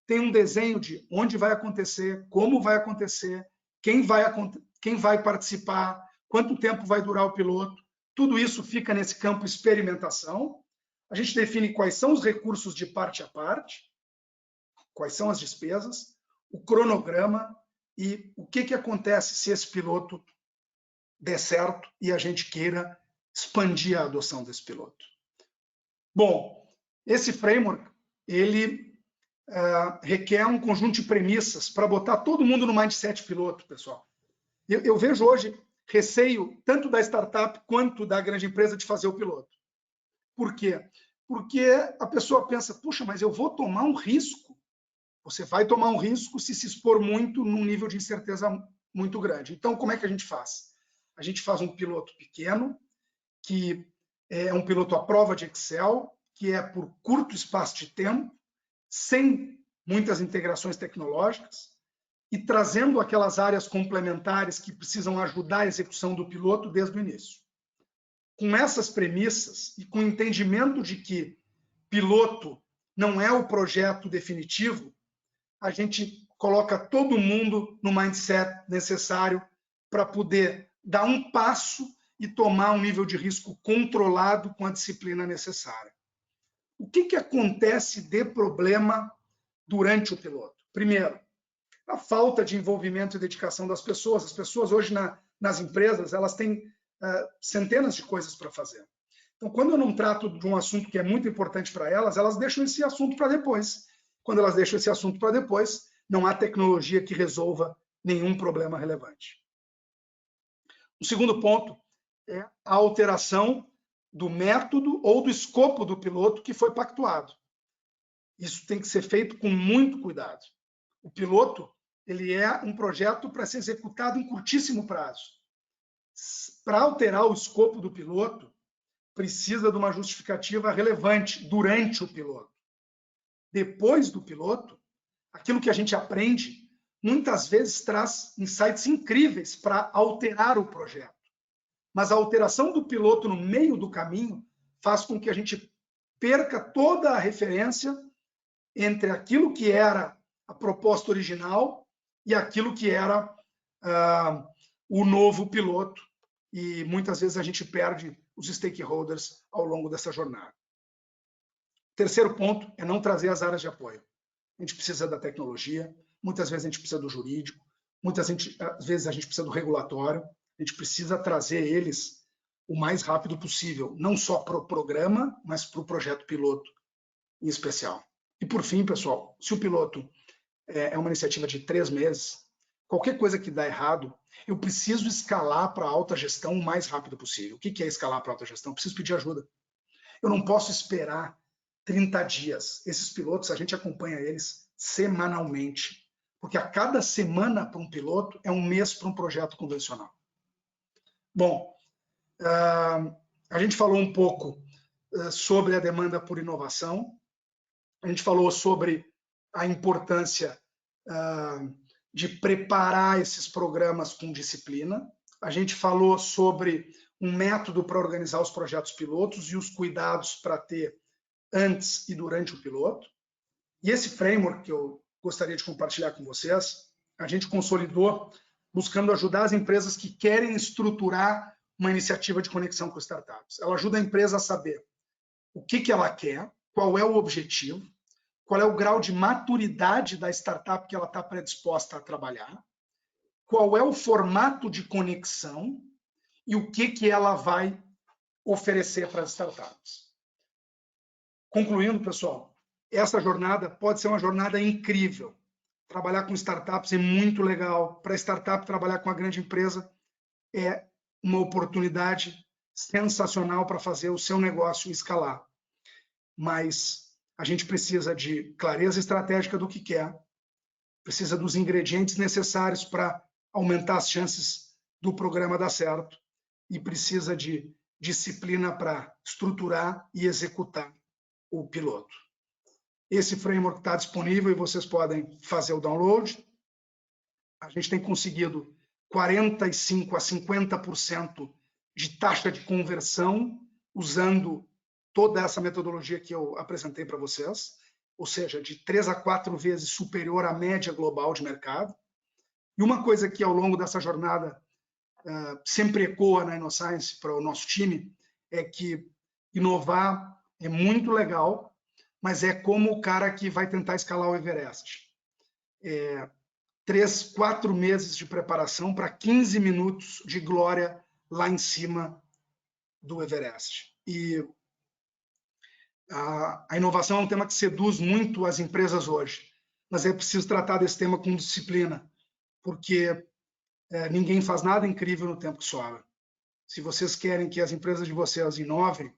tem um desenho de onde vai acontecer, como vai acontecer, quem vai participar, quanto tempo vai durar o piloto. Tudo isso fica nesse campo experimentação. A gente define quais são os recursos de parte a parte, quais são as despesas, o cronograma e o que acontece se esse piloto der certo e a gente queira expandir a adoção desse piloto. Bom, esse framework, ele requer um conjunto de premissas para botar todo mundo no mindset piloto, pessoal. Eu vejo hoje receio tanto da startup quanto da grande empresa de fazer o piloto. Por quê? Porque a pessoa pensa, puxa, mas eu vou tomar um risco. Você vai tomar um risco se expor muito num nível de incerteza muito grande. Então, como é que a gente faz? A gente faz um piloto pequeno, que é um piloto à prova de Excel, que é por curto espaço de tempo, sem muitas integrações tecnológicas, e trazendo aquelas áreas complementares que precisam ajudar a execução do piloto desde o início. Com essas premissas e com o entendimento de que piloto não é o projeto definitivo, a gente coloca todo mundo no mindset necessário para poder dar um passo e tomar um nível de risco controlado com a disciplina necessária. O que acontece de problema durante o piloto? Primeiro, a falta de envolvimento e dedicação das pessoas. As pessoas hoje nas empresas, elas têm centenas de coisas para fazer. Então, quando eu não trato de um assunto que é muito importante para elas, elas deixam esse assunto para depois. Quando elas deixam esse assunto para depois, não há tecnologia que resolva nenhum problema relevante. O segundo ponto é a alteração do método ou do escopo do piloto que foi pactuado. Isso tem que ser feito com muito cuidado. O piloto, ele é um projeto para ser executado em curtíssimo prazo. Para alterar o escopo do piloto, precisa de uma justificativa relevante durante o piloto. Depois do piloto, aquilo que a gente aprende, muitas vezes traz insights incríveis para alterar o projeto. Mas a alteração do piloto no meio do caminho faz com que a gente perca toda a referência entre aquilo que era a proposta original e aquilo que era o novo piloto. E muitas vezes a gente perde os stakeholders ao longo dessa jornada. Terceiro ponto é não trazer as áreas de apoio. A gente precisa da tecnologia, muitas vezes a gente precisa do jurídico, muitas vezes a gente precisa do regulatório, a gente precisa trazer eles o mais rápido possível, não só para o programa, mas para o projeto piloto em especial. E por fim, pessoal, se o piloto é uma iniciativa de 3 meses, qualquer coisa que dá errado, eu preciso escalar para a alta gestão o mais rápido possível. O que é escalar para a alta gestão? Eu preciso pedir ajuda. Eu não posso esperar 30 dias. Esses pilotos, a gente acompanha eles semanalmente, porque a cada semana para um piloto é um mês para um projeto convencional. Bom, a gente falou um pouco sobre a demanda por inovação, a gente falou sobre a importância de preparar esses programas com disciplina, a gente falou sobre um método para organizar os projetos pilotos e os cuidados para ter antes e durante o piloto. E esse framework que eu gostaria de compartilhar com vocês, a gente consolidou buscando ajudar as empresas que querem estruturar uma iniciativa de conexão com startups. Ela ajuda a empresa a saber o que ela quer, qual é o objetivo, qual é o grau de maturidade da startup que ela está predisposta a trabalhar, qual é o formato de conexão e o que ela vai oferecer para as startups. Concluindo, pessoal, essa jornada pode ser uma jornada incrível. Trabalhar com startups é muito legal. Para a startup, trabalhar com a grande empresa é uma oportunidade sensacional para fazer o seu negócio escalar. Mas a gente precisa de clareza estratégica do que quer, precisa dos ingredientes necessários para aumentar as chances do programa dar certo e precisa de disciplina para estruturar e executar o piloto. Esse framework está disponível e vocês podem fazer o download. A gente tem conseguido 45% a 50% de taxa de conversão usando toda essa metodologia que eu apresentei para vocês, ou seja, de 3 a 4 vezes superior à média global de mercado. E uma coisa que ao longo dessa jornada sempre ecoa na InnoScience para o nosso time é que inovar é muito legal, mas é como o cara que vai tentar escalar o Everest. 3, 4 meses de preparação para 15 minutos de glória lá em cima do Everest. E a inovação é um tema que seduz muito as empresas hoje, mas é preciso tratar desse tema com disciplina, porque ninguém faz nada incrível no tempo que sobra. Se vocês querem que as empresas de vocês inovem,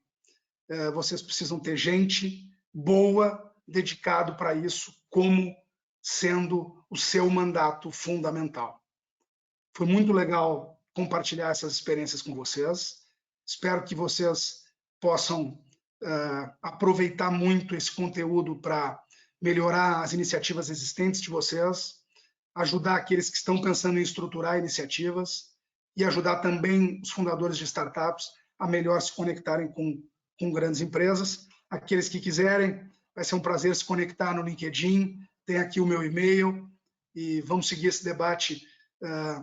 vocês precisam ter gente boa, dedicado para isso, como sendo o seu mandato fundamental. Foi muito legal compartilhar essas experiências com vocês. Espero que vocês possam aproveitar muito esse conteúdo para melhorar as iniciativas existentes de vocês, ajudar aqueles que estão pensando em estruturar iniciativas e ajudar também os fundadores de startups a melhor se conectarem com grandes empresas. Aqueles que quiserem, vai ser um prazer se conectar no LinkedIn, tem aqui o meu e-mail e vamos seguir esse debate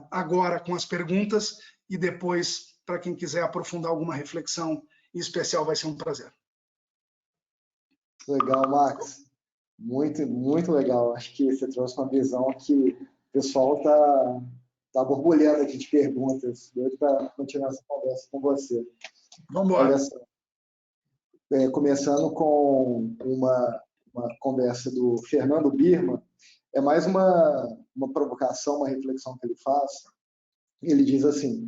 agora com as perguntas e depois, para quem quiser aprofundar alguma reflexão em especial, vai ser um prazer. Legal, Max. Muito, muito legal. Acho que você trouxe uma visão que o pessoal tá borbulhando aqui de perguntas. Doido para continuar essa conversa com você. Vamos embora. Olha só. Começando com uma conversa do Fernando Birman, é mais uma provocação, uma reflexão que ele faz. Ele diz assim: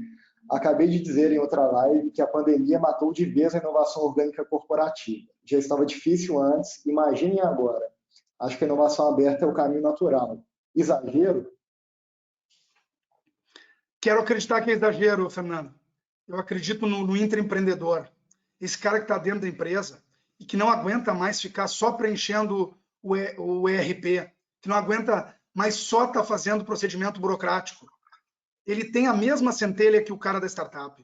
acabei de dizer em outra live que a pandemia matou de vez a inovação orgânica corporativa. Já estava difícil antes, imaginem agora. Acho que a inovação aberta é o caminho natural. Exagero? Quero acreditar que é exagero, Fernando. Eu acredito no intraempreendedor. Esse cara que está dentro da empresa e que não aguenta mais ficar só preenchendo o ERP, que não aguenta mais só estar fazendo procedimento burocrático. Ele tem a mesma centelha que o cara da startup.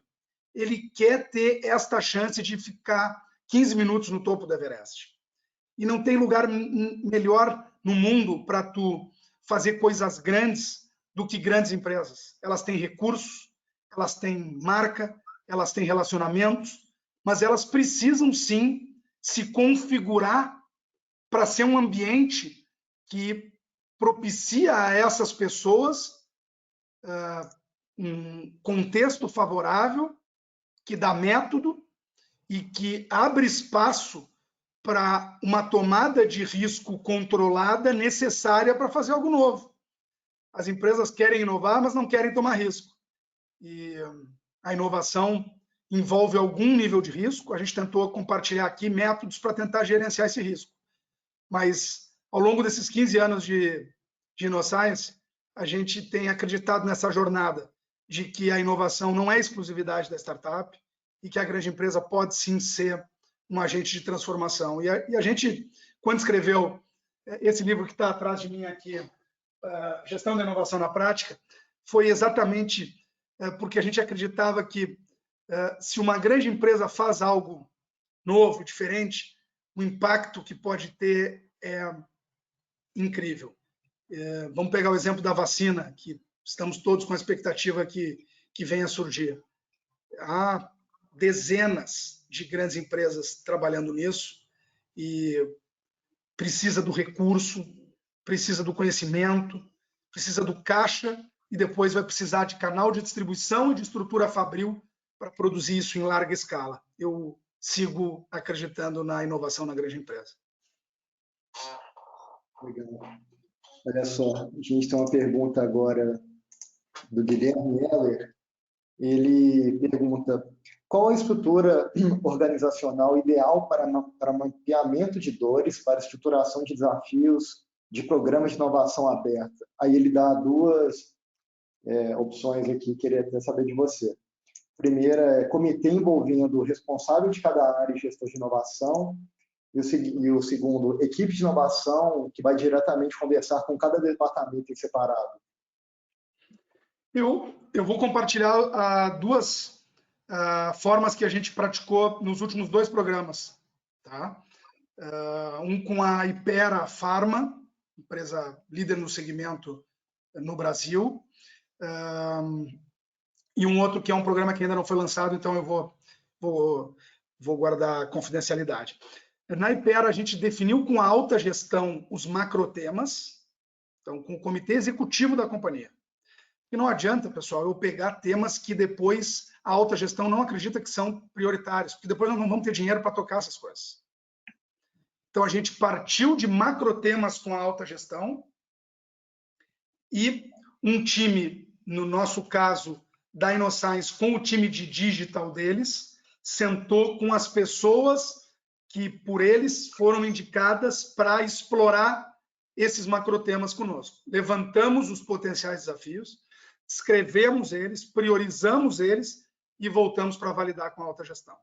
Ele quer ter esta chance de ficar 15 minutos no topo do Everest. E não tem lugar melhor no mundo para tu fazer coisas grandes do que grandes empresas. Elas têm recursos, elas têm marca, elas têm relacionamentos, mas elas precisam sim se configurar para ser um ambiente que propicia a essas pessoas um contexto favorável, que dá método e que abre espaço para uma tomada de risco controlada necessária para fazer algo novo. As empresas querem inovar, mas não querem tomar risco. E a inovação envolve algum nível de risco. A gente tentou compartilhar aqui métodos para tentar gerenciar esse risco. Mas, ao longo desses 15 anos de InnoScience, a gente tem acreditado nessa jornada de que a inovação não é exclusividade da startup e que a grande empresa pode sim ser um agente de transformação. E a gente, quando escreveu esse livro que está atrás de mim aqui, Gestão da Inovação na Prática, foi exatamente porque a gente acreditava que se uma grande empresa faz algo novo, diferente, o impacto que pode ter é incrível. Vamos pegar o exemplo da vacina, que estamos todos com a expectativa que venha a surgir. Há dezenas de grandes empresas trabalhando nisso e precisa do recurso, precisa do conhecimento, precisa do caixa e depois vai precisar de canal de distribuição e de estrutura fabril para produzir isso em larga escala. Eu sigo acreditando na inovação na grande empresa. Legal. Olha só, a gente tem uma pergunta agora do Guilherme Heller. Ele pergunta: qual a estrutura organizacional ideal para mapeamento de dores, para estruturação de desafios, de programas de inovação aberta? Aí ele dá duas opções aqui, queria até saber de você. Primeira é comitê envolvendo o responsável de cada área e gestor de inovação, e o segundo, equipe de inovação que vai diretamente conversar com cada departamento em separado. Eu vou compartilhar duas formas que a gente praticou nos últimos 2 programas. Tá? Um com a Hypera Pharma, empresa líder no segmento no Brasil, e um outro que é um programa que ainda não foi lançado, então eu vou guardar confidencialidade. Na Hypera, a gente definiu com a alta gestão os macrotemas, então com o comitê executivo da companhia. E não adianta, pessoal, eu pegar temas que depois a alta gestão não acredita que são prioritários, porque depois nós não vamos ter dinheiro para tocar essas coisas. Então, a gente partiu de macrotemas com a alta gestão e um time, no nosso caso, da InnoScience, com o time de digital deles, sentou com as pessoas que, por eles, foram indicadas para explorar esses macrotemas conosco. Levantamos os potenciais desafios, escrevemos eles, priorizamos eles e voltamos para validar com a alta gestão.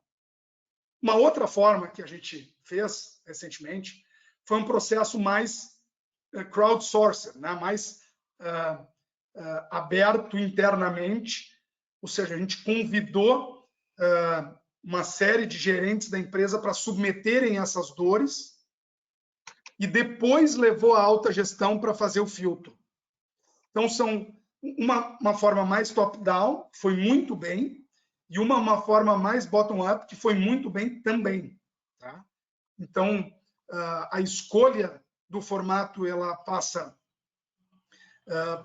Uma outra forma que a gente fez recentemente foi um processo mais crowdsourced, né? Mais aberto internamente, ou seja, a gente convidou uma série de gerentes da empresa para submeterem essas dores e depois levou a alta gestão para fazer o filtro. Então, são uma forma mais top-down, que foi muito bem, e uma forma mais bottom-up, que foi muito bem também. Tá? Então, a escolha do formato, ela passa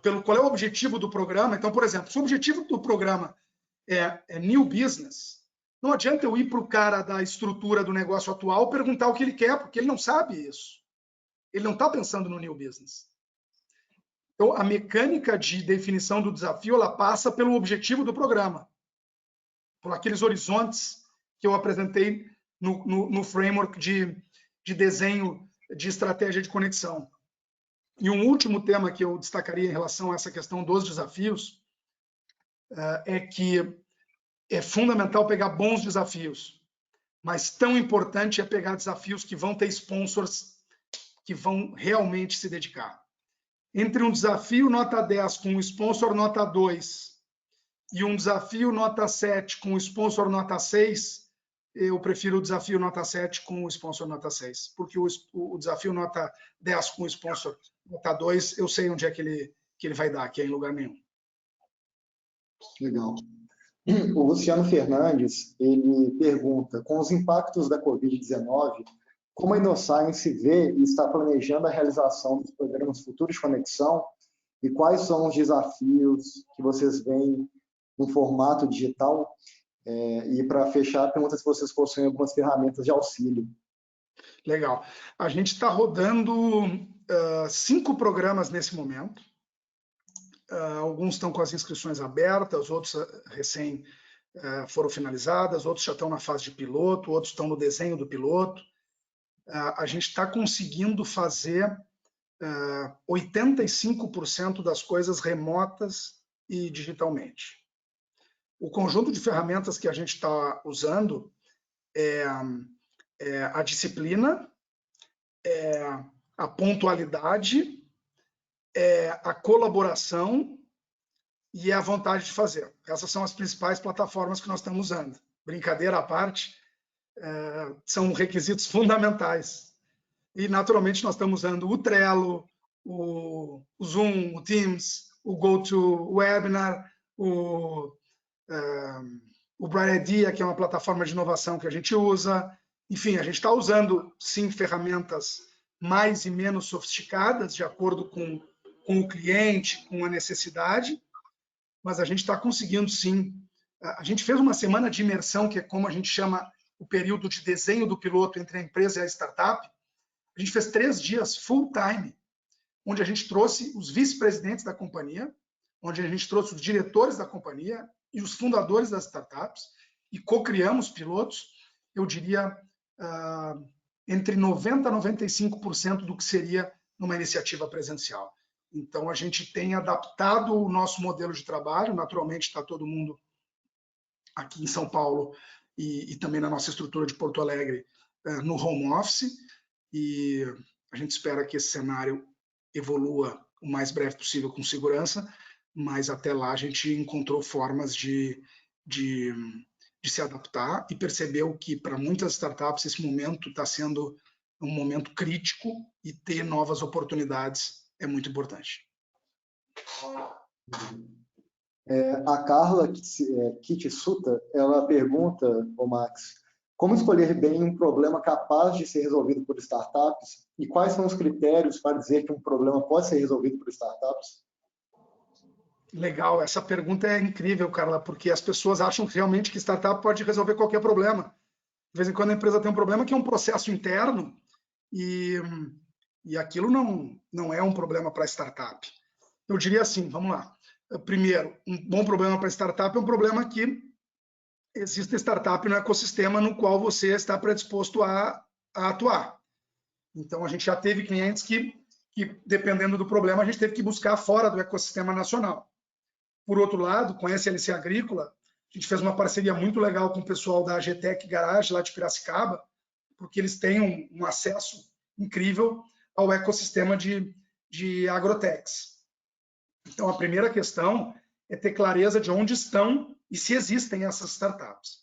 pelo qual é o objetivo do programa. Então, por exemplo, se o objetivo do programa é new business, não adianta eu ir para o cara da estrutura do negócio atual perguntar o que ele quer, porque ele não sabe isso. Ele não está pensando no new business. Então, a mecânica de definição do desafio, ela passa pelo objetivo do programa, por aqueles horizontes que eu apresentei no framework de desenho de estratégia de conexão. E um último tema que eu destacaria em relação a essa questão dos desafios é que é fundamental pegar bons desafios, mas tão importante é pegar desafios que vão ter sponsors que vão realmente se dedicar. Entre um desafio nota 10 com um sponsor nota 2 e um desafio nota 7 com um sponsor nota 6, eu prefiro o desafio nota 7 com o sponsor nota 6, porque o desafio nota 10 com o sponsor nota 2, eu sei onde é que ele vai dar, que é em lugar nenhum. Legal. O Luciano Fernandes, ele pergunta: com os impactos da Covid-19, como a InnoScience vê e está planejando a realização dos programas futuros de conexão e quais são os desafios que vocês veem no formato digital? E para fechar, pergunta se vocês possuem algumas ferramentas de auxílio. Legal. A gente está rodando 5 programas nesse momento. Alguns estão com as inscrições abertas, outros recém foram finalizadas, outros já estão na fase de piloto, outros estão no desenho do piloto. A gente está conseguindo fazer 85% das coisas remotas e digitalmente. O conjunto de ferramentas que a gente está usando é a disciplina, a pontualidade, a colaboração e a vontade de fazer. Essas são as principais plataformas que nós estamos usando. Brincadeira à parte, são requisitos fundamentais. E, naturalmente, nós estamos usando o Trello, o Zoom, o Teams, o GoToWebinar, o Bright Idea, que é uma plataforma de inovação que a gente usa. Enfim, a gente está usando, sim, ferramentas mais e menos sofisticadas, de acordo com o cliente, com a necessidade, mas a gente está conseguindo, sim. A gente fez uma semana de imersão, que é como a gente chama o período de desenho do piloto entre a empresa e a startup. A gente fez 3 dias full time, onde a gente trouxe os vice-presidentes da companhia, onde a gente trouxe os diretores da companhia e os fundadores das startups, e co-criamos pilotos, eu diria, entre 90% a 95% do que seria numa iniciativa presencial. Então, a gente tem adaptado o nosso modelo de trabalho, naturalmente está todo mundo aqui em São Paulo e também na nossa estrutura de Porto Alegre no home office, e a gente espera que esse cenário evolua o mais breve possível com segurança, mas até lá a gente encontrou formas de se adaptar e percebeu que para muitas startups esse momento está sendo um momento crítico e ter novas oportunidades é muito importante. A Carla Kitsuta, ela pergunta, Max, como escolher bem um problema capaz de ser resolvido por startups e quais são os critérios para dizer que um problema pode ser resolvido por startups? Legal, essa pergunta é incrível, Carla, porque as pessoas acham realmente que startup pode resolver qualquer problema. De vez em quando a empresa tem um problema que é um processo interno e aquilo não é um problema para startup. Eu diria assim, vamos lá. Primeiro, um bom problema para startup é um problema que existe startup no ecossistema no qual você está predisposto a atuar. Então, a gente já teve clientes que, dependendo do problema, a gente teve que buscar fora do ecossistema nacional. Por outro lado, com a SLC Agrícola, a gente fez uma parceria muito legal com o pessoal da GTEC Garage, lá de Piracicaba, porque eles têm um acesso incrível ao ecossistema de agrotechs. Então, a primeira questão é ter clareza de onde estão e se existem essas startups.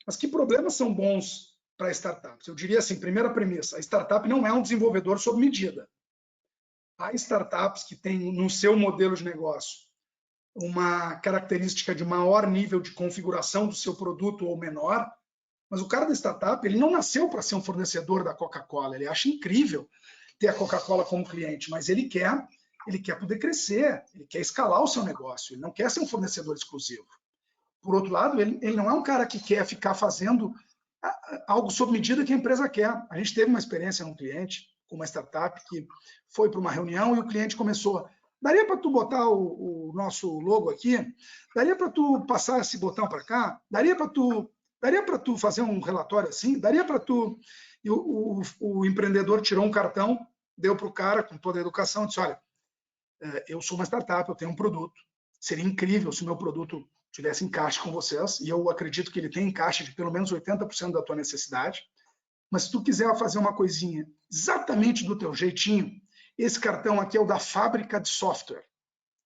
Mas que problemas são bons para startups? Eu diria assim, primeira premissa, a startup não é um desenvolvedor sob medida. Há startups que têm no seu modelo de negócio uma característica de maior nível de configuração do seu produto ou menor, mas o cara da startup, ele não nasceu para ser um fornecedor da Coca-Cola, ele acha incrível ter a Coca-Cola como cliente, mas ele quer poder crescer, ele quer escalar o seu negócio, ele não quer ser um fornecedor exclusivo. Por outro lado, ele não é um cara que quer ficar fazendo algo sob medida que a empresa quer. A gente teve uma experiência num cliente, com uma startup, que foi para uma reunião e o cliente começou: daria para tu botar o nosso logo aqui? Daria para tu passar esse botão para cá? Daria para tu fazer um relatório assim? Daria para tu... E o empreendedor tirou um cartão, deu para o cara com toda a educação e disse: olha, eu sou uma startup, eu tenho um produto, seria incrível se o meu produto tivesse encaixe com vocês, e eu acredito que ele tem encaixe de pelo menos 80% da tua necessidade, mas se tu quiser fazer uma coisinha exatamente do teu jeitinho, esse cartão aqui é o da fábrica de software.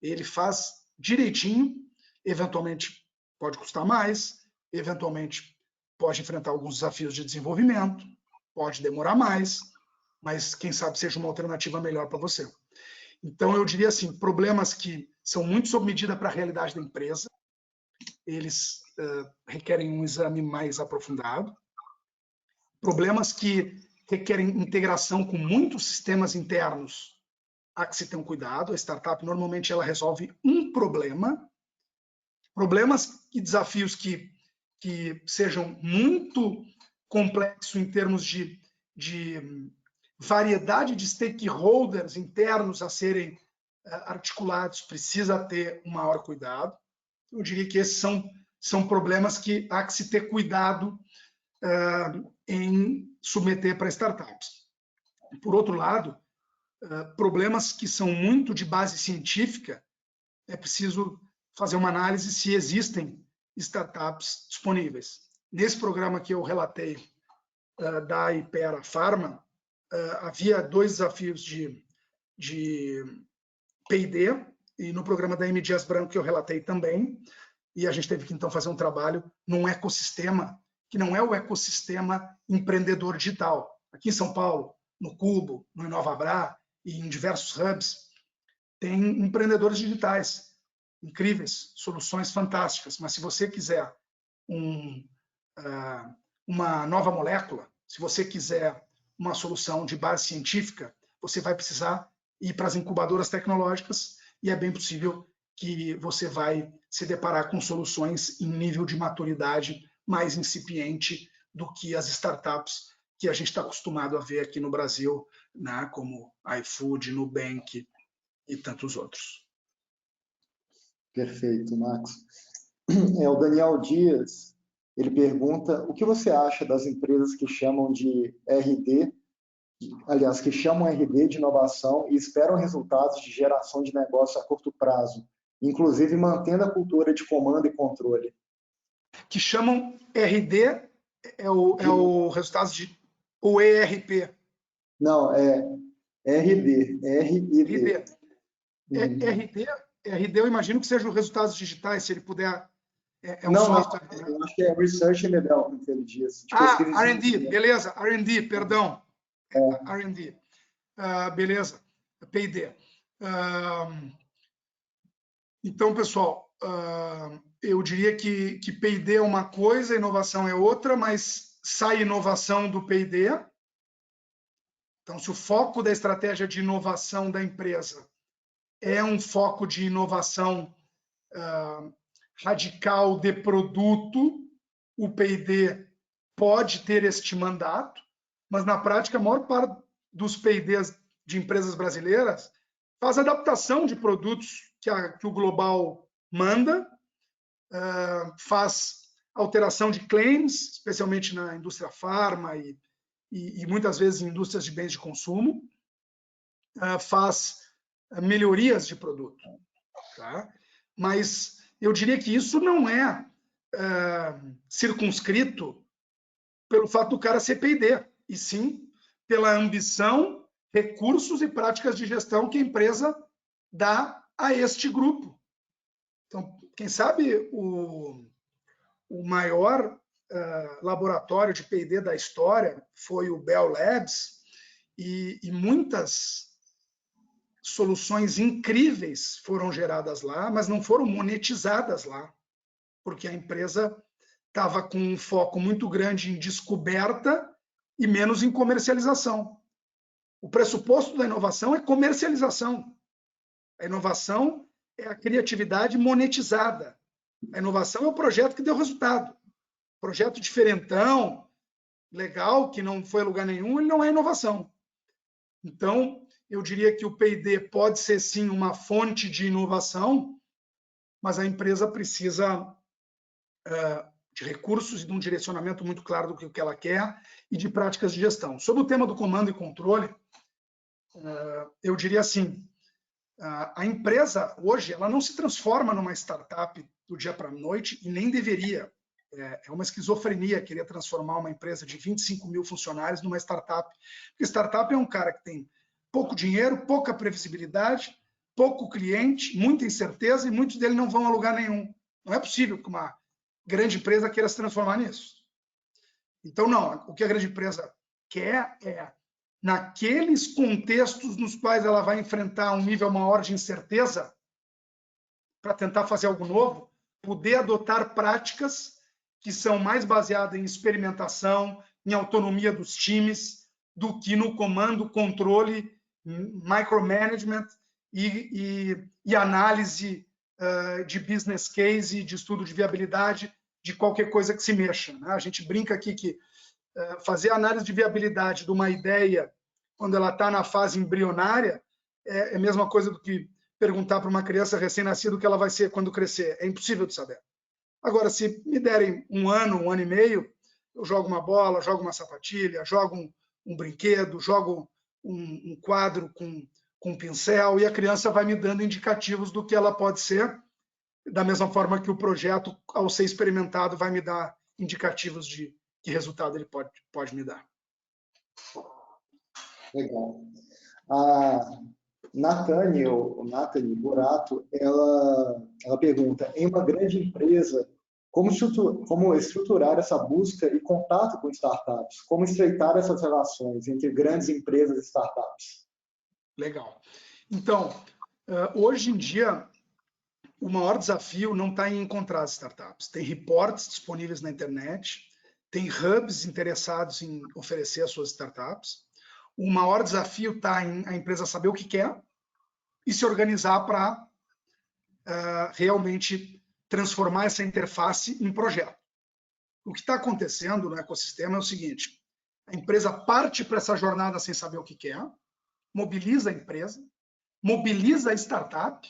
Ele faz direitinho, eventualmente pode custar mais, eventualmente pode enfrentar alguns desafios de desenvolvimento, pode demorar mais, mas quem sabe seja uma alternativa melhor para você. Então, eu diria assim, problemas que são muito sob medida para a realidade da empresa, eles requerem um exame mais aprofundado. Problemas que requerem integração com muitos sistemas internos, há que se ter um cuidado. A startup, normalmente, ela resolve um problema. Problemas e desafios que sejam muito complexos em termos de variedade de stakeholders internos a serem articulados, precisa ter um maior cuidado. Eu diria que esses são problemas que há que se ter cuidado em submeter para startups. Por outro lado, problemas que são muito de base científica, é preciso fazer uma análise se existem startups disponíveis. Nesse programa que eu relatei da Hypera Pharma, havia 2 desafios de P&D, e no programa da M. Dias Branco que eu relatei também, e a gente teve que então fazer um trabalho num ecossistema que não é o ecossistema empreendedor digital. Aqui em São Paulo, no Cubo, no InovaBrá e em diversos hubs, tem empreendedores digitais incríveis, soluções fantásticas, mas se você quiser uma nova molécula, se você quiser uma solução de base científica, você vai precisar ir para as incubadoras tecnológicas e é bem possível que você vai se deparar com soluções em nível de maturidade mais incipiente do que as startups que a gente está acostumado a ver aqui no Brasil, né, como iFood, Nubank e tantos outros. Perfeito, Max. O Daniel Dias, ele pergunta o que você acha das empresas que chamam de RD, aliás, que chamam RD de inovação e esperam resultados de geração de negócio a curto prazo, inclusive mantendo a cultura de comando e controle. Que chamam RD, é o resultado de... ou ERP? Não, é RD, RID. RD, eu imagino que seja os resultados digitais, se ele puder... Não, software. Eu acho que é Research and Development, ele diz. R&D, beleza, R&D, perdão. R&D, beleza, P&D. Então, pessoal, eu diria que P&D é uma coisa, inovação é outra, mas sai inovação do P&D. Então, se o foco da estratégia de inovação da empresa é um foco de inovação radical de produto, o P&D pode ter este mandato, mas na prática a maior parte dos P&Ds de empresas brasileiras faz adaptação de produtos que o global manda, faz alteração de claims, especialmente na indústria farma e muitas vezes em indústrias de bens de consumo, faz melhorias de produto. Tá? Mas eu diria que isso não é circunscrito pelo fato do cara ser P&D, e sim pela ambição, recursos e práticas de gestão que a empresa dá a este grupo. Então, quem sabe o maior laboratório de P&D da história foi o Bell Labs, e muitas soluções incríveis foram geradas lá, mas não foram monetizadas lá, porque a empresa estava com um foco muito grande em descoberta e menos em comercialização. O pressuposto da inovação é comercialização. A inovação é a criatividade monetizada. A inovação é o projeto que deu resultado. Projeto diferentão, legal, que não foi a lugar nenhum, ele não é inovação. Então, eu diria que o P&D pode ser, sim, uma fonte de inovação, mas a empresa precisa de recursos e de um direcionamento muito claro do que ela quer e de práticas de gestão. Sobre o tema do comando e controle, eu diria assim, a empresa, hoje, ela não se transforma numa startup do dia para a noite e nem deveria. É uma esquizofrenia querer transformar uma empresa de 25 mil funcionários numa startup. Porque startup é um cara que tem pouco dinheiro, pouca previsibilidade, pouco cliente, muita incerteza e muitos deles não vão a lugar nenhum. Não é possível que uma grande empresa queira se transformar nisso. Então, não. O que a grande empresa quer é, naqueles contextos nos quais ela vai enfrentar um nível maior de incerteza, para tentar fazer algo novo, poder adotar práticas que são mais baseadas em experimentação, em autonomia dos times, do que no comando, controle, micromanagement e análise de business case, de estudo de viabilidade, de qualquer coisa que se mexa. Né? A gente brinca aqui que fazer análise de viabilidade de uma ideia quando ela está na fase embrionária é a mesma coisa do que perguntar para uma criança recém-nascida o que ela vai ser quando crescer. É impossível de saber. Agora, se me derem um ano e meio, eu jogo uma bola, jogo uma sapatilha, jogo um brinquedo, jogo um quadro com um pincel e a criança vai me dando indicativos do que ela pode ser, da mesma forma que o projeto, ao ser experimentado, vai me dar indicativos de que resultado ele pode me dar. Legal. A Nathalie Burato, ela pergunta, em uma grande empresa, como estruturar essa busca e contato com startups? Como estreitar essas relações entre grandes empresas e startups? Legal. Então, hoje em dia, o maior desafio não está em encontrar as startups. Tem reportes disponíveis na internet, tem hubs interessados em oferecer as suas startups. O maior desafio está em a empresa saber o que quer e se organizar para realmente transformar essa interface em projeto. O que está acontecendo no ecossistema é o seguinte: a empresa parte para essa jornada sem saber o que quer, mobiliza a empresa, mobiliza a startup,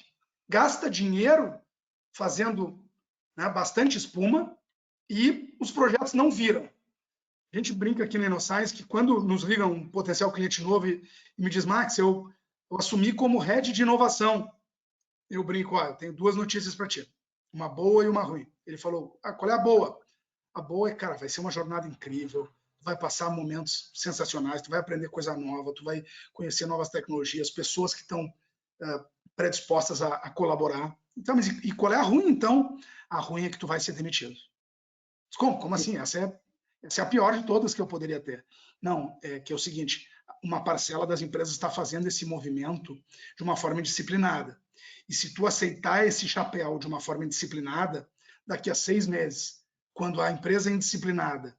gasta dinheiro fazendo bastante espuma e os projetos não viram. A gente brinca aqui no InnoScience que quando nos liga um potencial cliente novo e me diz, Max, eu assumi como head de inovação. Eu brinco, eu tenho duas notícias para ti, uma boa e uma ruim. Ele falou, qual é a boa? A boa é, cara, vai ser uma jornada incrível, tu vai passar momentos sensacionais, tu vai aprender coisa nova, tu vai conhecer novas tecnologias, pessoas que estão predispostas a colaborar. Então, mas e qual é a ruim, então? A ruim é que tu vai ser demitido. Como assim? Essa é a pior de todas que eu poderia ter. Não, que é o seguinte, uma parcela das empresas está fazendo esse movimento de uma forma indisciplinada. E se tu aceitar esse chapéu de uma forma indisciplinada, daqui a 6 meses, quando a empresa é indisciplinada,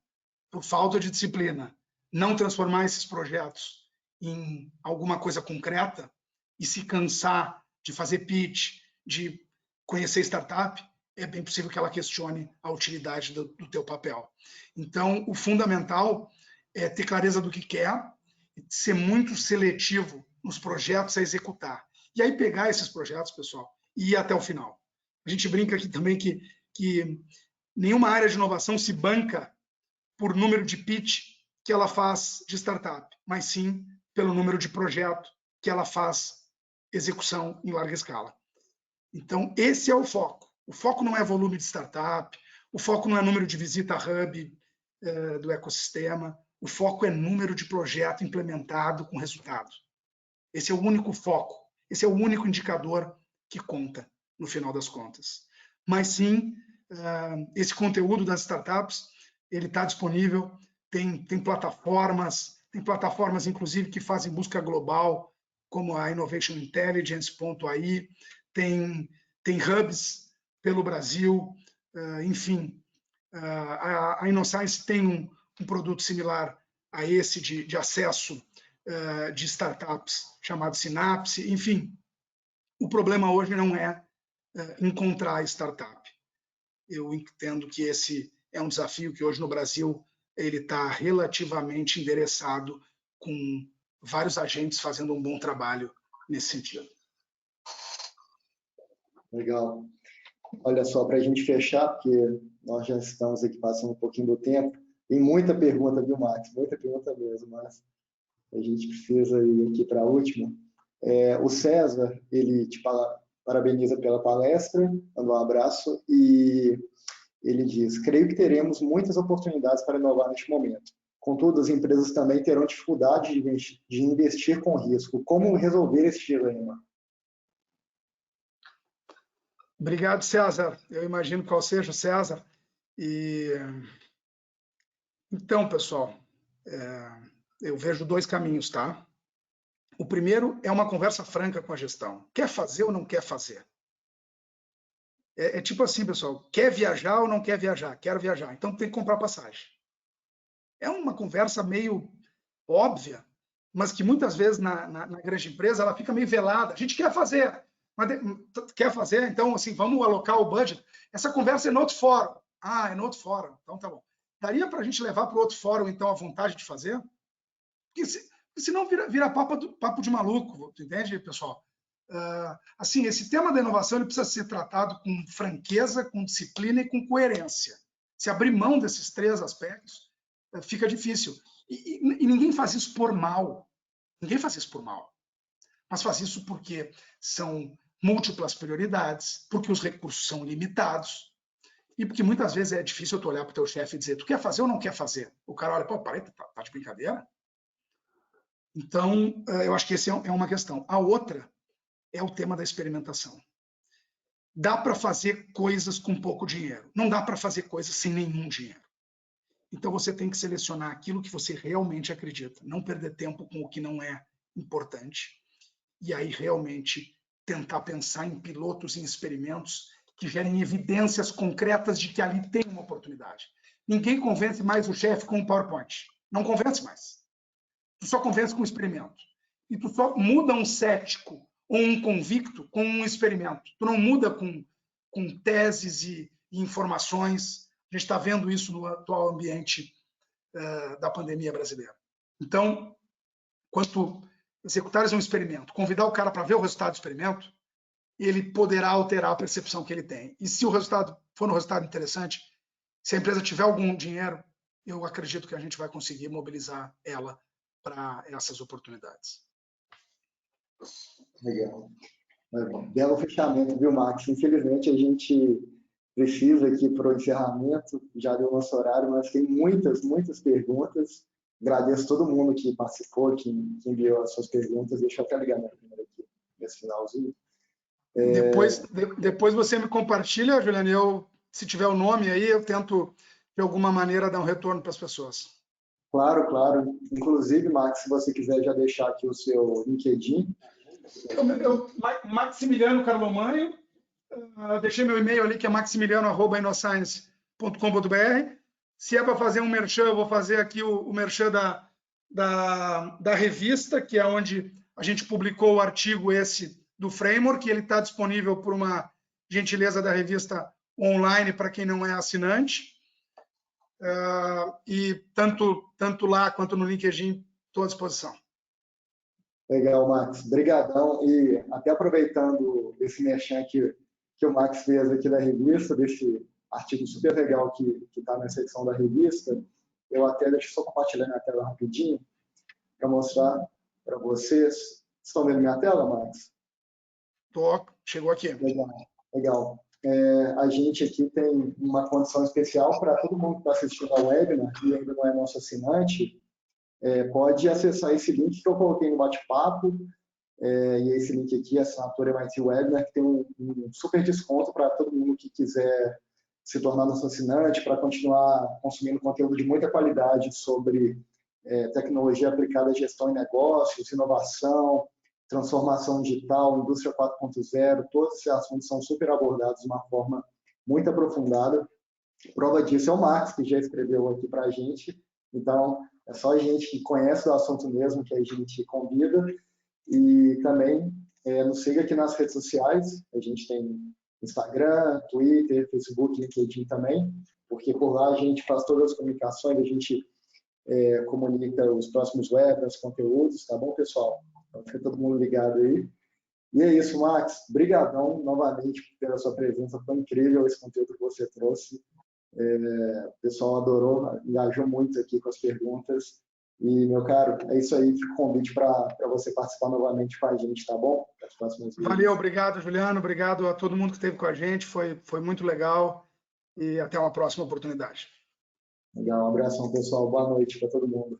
por falta de disciplina, não transformar esses projetos em alguma coisa concreta e se cansar de fazer pitch, de conhecer startup, é bem possível que ela questione a utilidade do teu papel. Então, o fundamental é ter clareza do que quer, ser muito seletivo nos projetos a executar. E aí pegar esses projetos, pessoal, e ir até o final. A gente brinca aqui também que nenhuma área de inovação se banca por número de pitch que ela faz de startup, mas sim pelo número de projeto que ela faz execução em larga escala. Então, esse é o foco. O foco não é volume de startup, o foco não é número de visita hub do ecossistema, o foco é número de projeto implementado com resultado. Esse é o único foco, esse é o único indicador que conta no final das contas. Mas sim, esse conteúdo das startups, ele está disponível, tem plataformas inclusive que fazem busca global, como a Innovation Intelligence.ai, tem hubs pelo Brasil, enfim. A InnoScience tem um produto similar a esse de acesso de startups, chamado Synapse. Enfim, o problema hoje não é encontrar startup. Eu entendo que esse é um desafio que hoje no Brasil ele está relativamente endereçado, com vários agentes fazendo um bom trabalho nesse sentido. Legal. Olha só, para a gente fechar, porque nós já estamos aqui passando um pouquinho do tempo, tem muita pergunta, viu, Max? Muita pergunta mesmo, mas a gente precisa ir aqui para a última. O César, ele te parabeniza pela palestra, manda um abraço, e ele diz, creio que teremos muitas oportunidades para inovar neste momento. Contudo, as empresas também terão dificuldade de investir com risco. Como resolver esse dilema? Obrigado, César. Eu imagino qual seja o César. Então, pessoal, eu vejo 2 caminhos, tá? O primeiro é uma conversa franca com a gestão. Quer fazer ou não quer fazer? É tipo assim, pessoal, quer viajar ou não quer viajar? Quero viajar, então tem que comprar passagem. É uma conversa meio óbvia, mas que muitas vezes na grande empresa ela fica meio velada. A gente quer fazer, mas quer fazer, então assim, vamos alocar o budget. Essa conversa é no outro fórum. É no outro fórum, então tá bom. Daria para a gente levar para o outro fórum, então, a vontade de fazer? Porque senão vira papo de maluco, entende, pessoal? Assim, esse tema da inovação ele precisa ser tratado com franqueza, com disciplina e com coerência. Se abrir mão desses 3 aspectos, fica difícil. E ninguém faz isso por mal. Ninguém faz isso por mal. Mas faz isso porque são múltiplas prioridades, porque os recursos são limitados e porque muitas vezes é difícil tu olhar para o teu chefe e dizer, tu quer fazer ou não quer fazer? O cara olha, pô, parei, tá de brincadeira? Então, eu acho que essa é uma questão. A outra é o tema da experimentação. Dá para fazer coisas com pouco dinheiro. Não dá para fazer coisas sem nenhum dinheiro. Então, você tem que selecionar aquilo que você realmente acredita. Não perder tempo com o que não é importante. E aí, realmente, tentar pensar em pilotos, em experimentos que gerem evidências concretas de que ali tem uma oportunidade. Ninguém convence mais o chefe com o PowerPoint. Não convence mais. Tu só convence com o experimento. E tu só muda um cético ou um convicto com um experimento. Tu não muda com teses e informações. A gente está vendo isso no atual ambiente da pandemia brasileira. Então, quando executares um experimento, convidar o cara para ver o resultado do experimento, ele poderá alterar a percepção que ele tem. E se o resultado for um resultado interessante, se a empresa tiver algum dinheiro, eu acredito que a gente vai conseguir mobilizar ela para essas oportunidades. Legal. Belo fechamento, viu, Max? Infelizmente, a gente precisa aqui para o encerramento, já deu nosso horário, mas tem muitas perguntas. Agradeço todo mundo que participou, que enviou as suas perguntas. Deixa eu até ligar minha câmera aqui, nesse finalzinho. Depois você me compartilha, Juliano, se tiver o nome aí, eu tento, de alguma maneira, dar um retorno para as pessoas. Claro, claro. Inclusive, Max, se você quiser já deixar aqui o seu LinkedIn. Maximiliano Carlomanho, deixei meu e-mail ali, que é maximiliano@innoscience.com.br. Se é para fazer um merchan, eu vou fazer aqui o merchan da revista, que é onde a gente publicou o artigo esse do Framework, ele está disponível por uma gentileza da revista online para quem não é assinante. E tanto lá quanto no LinkedIn, estou à disposição. Legal, Max. Obrigadão. E até aproveitando esse merchan que o Max fez aqui da revista, desse artigo super legal que está na secção da revista, eu até deixo só compartilhar minha tela rapidinho para mostrar para vocês. Estão vendo minha tela, Max? Chegou aqui. Legal. A gente aqui tem uma condição especial para todo mundo que está assistindo ao webinar e ainda não é nosso assinante, pode acessar esse link que eu coloquei no bate-papo, e esse link aqui, assinatura MIT Webinar, que tem um super desconto para todo mundo que quiser se tornar nosso assinante, para continuar consumindo conteúdo de muita qualidade sobre tecnologia aplicada à gestão e negócios, inovação, transformação digital, indústria 4.0, todos esses assuntos são super abordados de uma forma muito aprofundada. Prova disso é o Max, que já escreveu aqui para a gente. Então, é só a gente que conhece o assunto mesmo que a gente convida. E também nos siga aqui nas redes sociais. A gente tem Instagram, Twitter, Facebook, LinkedIn também, porque por lá a gente faz todas as comunicações, a gente comunica os próximos webinars, conteúdos, tá bom, pessoal? Então, fica todo mundo ligado aí. E é isso, Max. Brigadão novamente pela sua presença. Foi incrível esse conteúdo que você trouxe. O pessoal adorou, engajou muito aqui com as perguntas. E, meu caro, é isso aí. Fica o convite para você participar novamente com a gente, tá bom? Valeu, obrigado, Juliano. Obrigado a todo mundo que esteve com a gente. Foi muito legal. E até uma próxima oportunidade. Legal, um abração, pessoal. Boa noite para todo mundo.